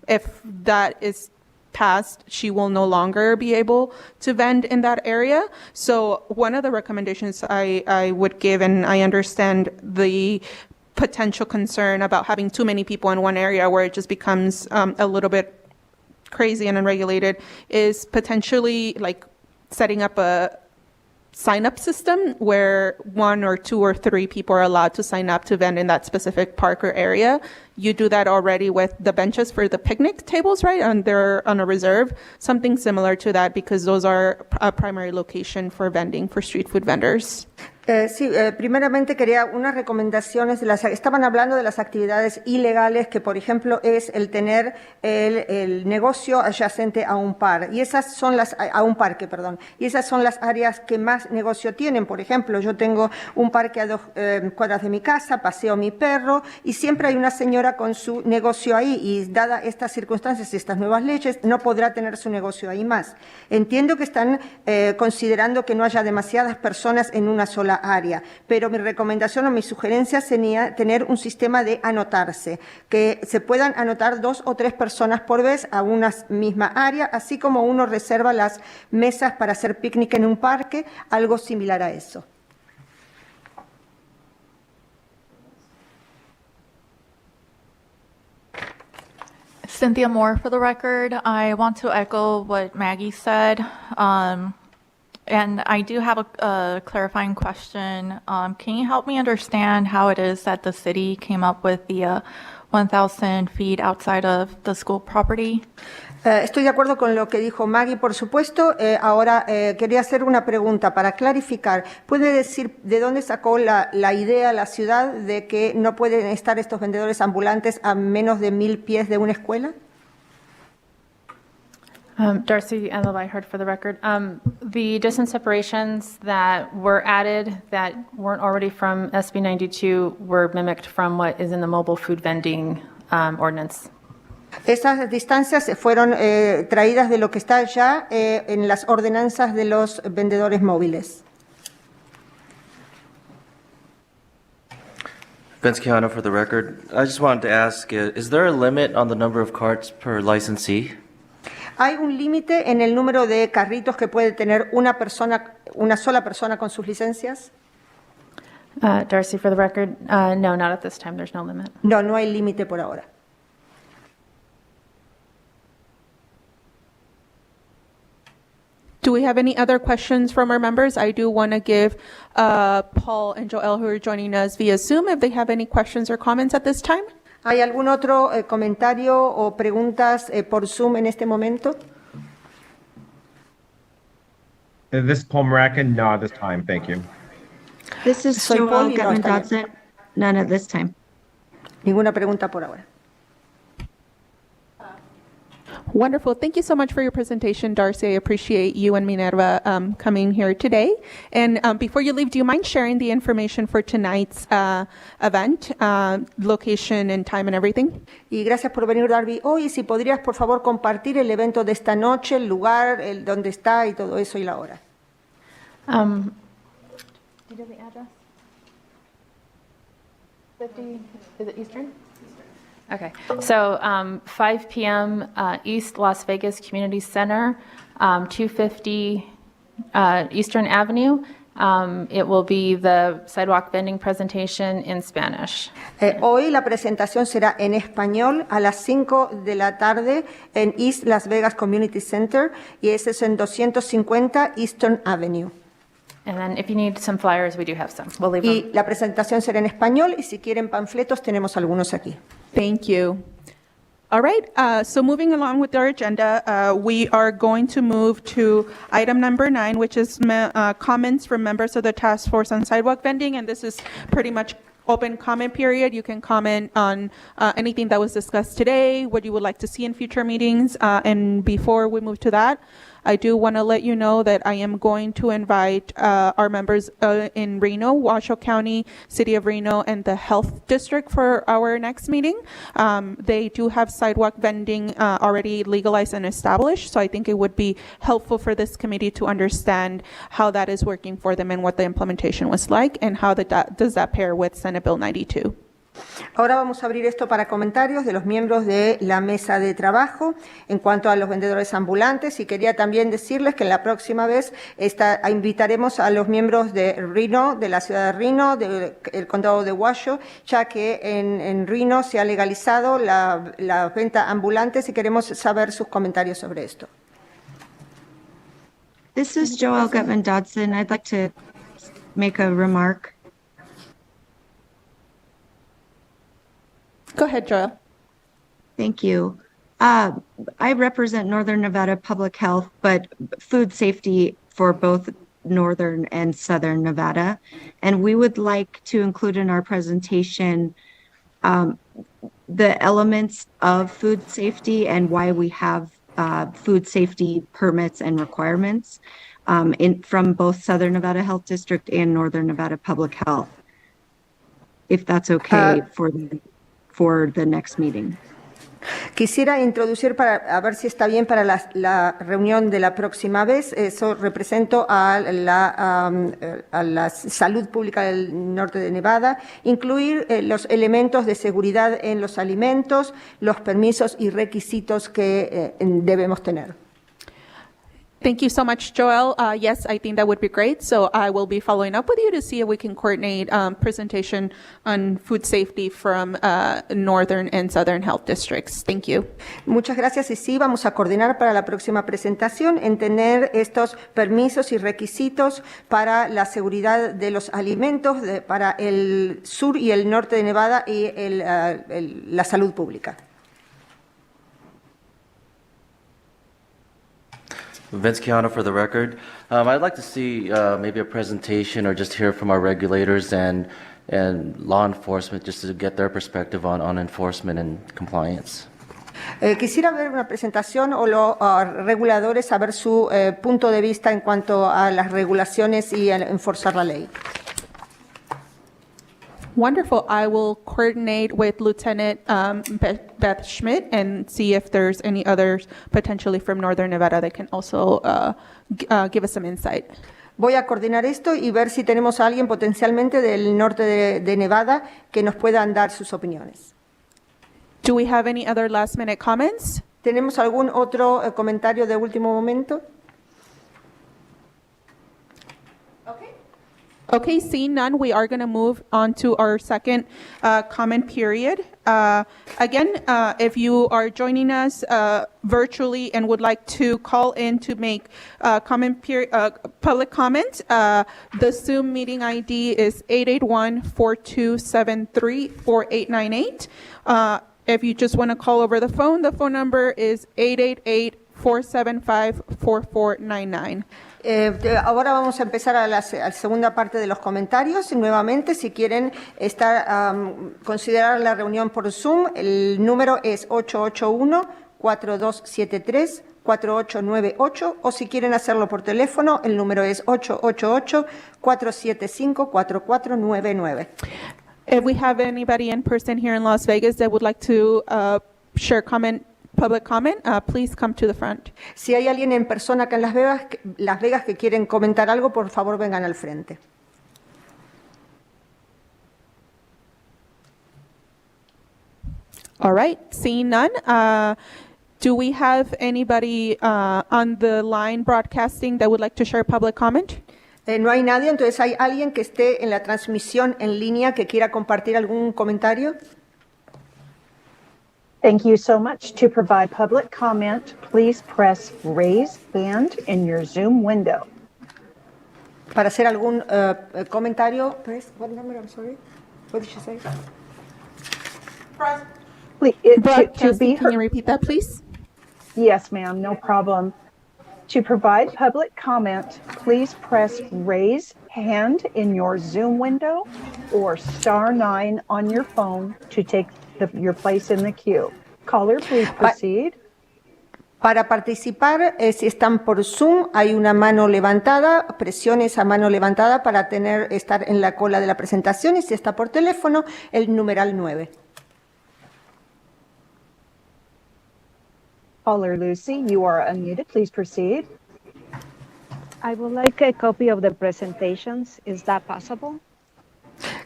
If that is passed, she will no longer be able to vend in that area. So one of the recommendations I would give, and I understand the potential concern about having too many people in one area where it just becomes a little bit crazy and unregulated, is potentially like setting up a sign-up system where 1 or 2 or 3 people are allowed to sign up to vend in that specific park or area. You do that already with the benches for the picnic tables, right? And they're on a reserve. Something similar to that, because those are a primary location for vending for street food vendors. Primeramente quería unas recomendaciones. Estaban hablando de las actividades ilegales, que por ejemplo es el tener el negocio adyacente a un par, y esas son a un parque, perdón. Y esas son las áreas que más negocio tienen. Por ejemplo, yo tengo un parque a 2 cuadras de mi casa, paseo mi perro y siempre hay una señora con su negocio ahí, y dada estas circunstancias y estas nuevas leyes, no podrá tener su negocio ahí más. Entiendo que están considerando que no haya demasiadas personas en una sola área, pero mi recomendación o mi sugerencia sería tener un sistema de anotarse, que se puedan anotar 2 o 3 personas por vez a una misma área, así como uno reserva las mesas para hacer picnic en un parque, algo similar a eso. Cynthia Moore for the record. I want to echo what Maggie said. And I do have a clarifying question. Can you help me understand how it is that the city came up with the 1,000 feet outside of the school property? Estoy de acuerdo con lo que dijo Maggie, por supuesto. Ahora quería hacer una pregunta para clarificar. ¿Puede decir de dónde sacó la idea la ciudad de que no pueden estar estos vendedores ambulantes a menos de 1,000 pies de una escuela? Darcy Ella heard for the record. The distance separations that were added that weren't already from SB 92 were mimicked from what is in the mobile food vending ordinance. Esas distancias fueron traídas de lo que está ya en las ordenanzas de los vendedores móviles. Vince Quijano for the record. I just wanted to ask, is there a limit on the number of carts per licensee? ¿Hay un límite en el número de carritos que puede tener una sola persona con sus licencias? Darcy for the record. No, not at this time. There's no limit. No, no hay límite por ahora. Do we have any other questions from our members? I do want to give Paul and Joel, who are joining us via Zoom, if they have any questions or comments at this time. ¿Hay algún otro comentario o preguntas por Zoom en este momento? This is Paul Maracan. No, at this time. Thank you. This is Soy Paul Joelle y no, Gutman está bien. Dodson. None at this time. Ninguna pregunta por ahora. Wonderful. Thank you so much for your presentation, Darcy. I appreciate you and Minerva coming here today. And before you leave, do you mind sharing the information for tonight's event, location and time and everything? Y gracias por venir, Darby. Hoy, si podrías, por favor, compartir el evento de esta noche, el lugar, el dónde está y todo eso y la hora. Do you know the address? 50, is it Eastern? Okay, so 5 p.m. East Las Vegas Community Center, 250 Eastern Avenue. It will be the sidewalk vending presentation in Spanish. Hoy la presentación será en español a las 5 de la tarde en East Las Vegas Community Center, y ese es en 250 Eastern Avenue. And then if you need some flyers, we do have some. We'll leave Y them. la presentación será en español, y si quieren panfletos tenemos algunos aquí. Thank you. All right, so moving along with our agenda, we are going to move to item number 9, which is comments from members of the Task Force on Sidewalk Vending, and this is pretty much open comment period. You can comment on anything that was discussed today, what you would like to see in future meetings, and before we move to that, I do want to let you know that I am going to invite our members in Reno, Washoe County, City of Reno, and the Health District for our next meeting. They do have sidewalk vending already legalized and established, so I think it would be helpful for this committee to understand how that is working for them and what the implementation was like, and how does that pair with Senate Bill 92. Ahora vamos a abrir esto para comentarios de los miembros de la mesa de trabajo en cuanto a los vendedores ambulantes, y quería también decirles que la próxima vez invitaremos a los miembros de Reno, de la ciudad de Reno, del condado de Washoe, ya que en Reno se ha legalizado la venta ambulante, y queremos saber sus comentarios sobre esto. This is Joelle Gutman Dodson. I'd like to make a remark. Go ahead, Joel. Thank you. I represent Northern Nevada Public Health, but food safety for both Northern and Southern Nevada. And we would like to include in our presentation the elements of food safety and why we have food safety permits and requirements from both Southern Nevada Health District and Northern Nevada Public Health, if that's okay for the next meeting. Quisiera introducir a ver si está bien para la reunión de la próxima vez. Eso represento a la salud pública del norte de Nevada, incluir los elementos de seguridad en los alimentos, los permisos y requisitos que debemos tener. Thank you so much, Joel. Yes, I think that would be great. So I will be following up with you to see if we can coordinate presentation on food safety from Northern and Southern Health Districts. Thank you. Muchas gracias, y sí, vamos a coordinar para la próxima presentación en tener estos permisos y requisitos para la seguridad de los alimentos para el sur y el norte de Nevada y la salud pública. Vince Chiano for the record. I'd like to see maybe a presentation or just hear from our regulators and law enforcement just to get their perspective on enforcement and compliance. Quisiera ver una presentación o los reguladores saber su punto de vista en cuanto a las regulaciones y a enforzar la ley. Wonderful. I will coordinate with Lieutenant Beth Schmidt and see if there's any others potentially from Northern Nevada that can also give us some insight. Voy a coordinar esto y ver si tenemos a alguien potencialmente del norte de Nevada que nos puedan dar sus opiniones. Do we have any other last minute comments? ¿Tenemos algún otro comentario de último momento? Okay, seeing none, we are going to move on to our second comment period. Again, if you are joining us virtually and would like to call in to make public comment, the Zoom meeting ID is 881-4273-4898. If you just want to call over the phone number is 888-475-4499. Ahora vamos a empezar a la segunda parte de los comentarios. Nuevamente, si quieren considerar la reunión por Zoom, el número es 881-4273-4898, o si quieren hacerlo por teléfono, el número es 888-475-4499. If we have anybody in person here in Las Vegas that would like to share public comment, please come to the front. Si hay alguien en persona acá en Las Vegas que quieren comentar algo, por favor vengan al frente. All right, seeing none, do we have anybody on the line broadcasting that would like to share public comment? No hay nadie, entonces ¿hay alguien que esté en la transmisión en línea que quiera compartir algún comentario? Thank you so much. To provide public comment, please press raise hand in your Zoom window. Para hacer algún comentario, press what number? I'm sorry. What did you say? Please, Justin, can you repeat that, please? Yes, ma'am, no problem. To provide public comment, please press raise hand in your Zoom window or *9 on your phone to take your place in the queue. Caller, please proceed. Para participar, si están por Zoom, hay una mano levantada, presione esa mano levantada para estar en la cola de la presentación, y si está por teléfono, el numeral 9. Caller Lucy, you are unmuted. Please proceed. I would like a copy of the presentations. Is that possible?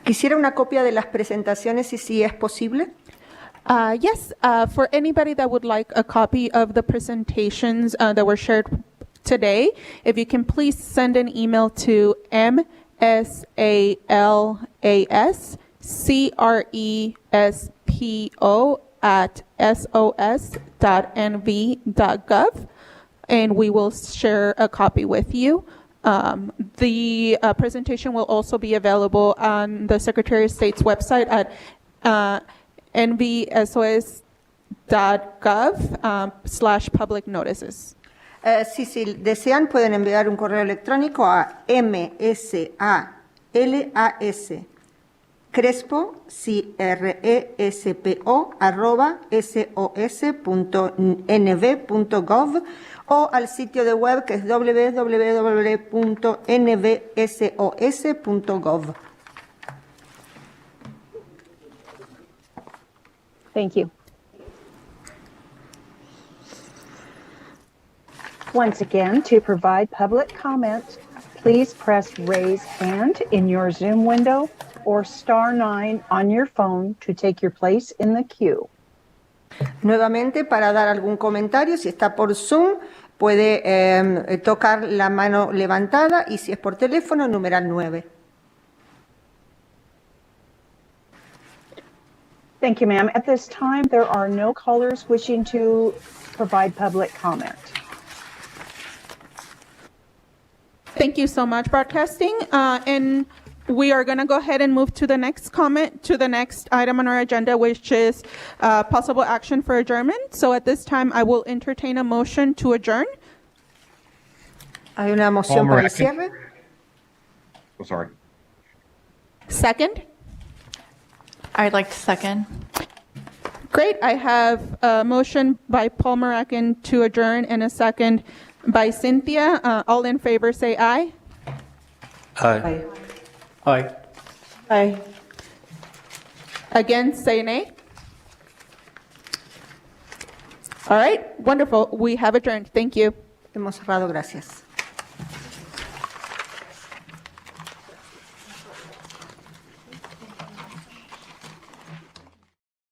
Quisiera una copia de las presentaciones, si es posible. Yes, for anybody that would like a copy of the presentations that were shared today, if you can please send an email to msalespo@sos.nv.gov, and we will share a copy with you. The presentation will also be available on the Secretary of State's website at nvsos.gov/public notices. Si desean, pueden enviar un correo electrónico a msalas@sos.sos.gov o al sitio de web que es www.nvsos.gov. Thank you. Once again, to provide public comment, please press raise hand in your Zoom window or *9 on your phone to take your place in the queue. Nuevamente, para dar algún comentario, si está por Zoom, puede tocar la mano levantada y si es por teléfono, numeral 9. Thank you, ma'am. At this time, there are no callers wishing to provide public comment. Thank you so much, Broadcasting. And we are going to go ahead and move to the next comment, to the next item on our agenda, which is possible action for adjournment. So at this time, I will entertain a motion to adjourn. Hay una moción para el cierre. Oh, sorry. Second. I'd like to second. Great. I have a motion by Paul Maracan to adjourn and a second by Cynthia. All in favor, say aye. Aye. Aye. Aye. Against, say nay. All right. Wonderful. We have adjourned. Thank you. Hemos cerrado, gracias.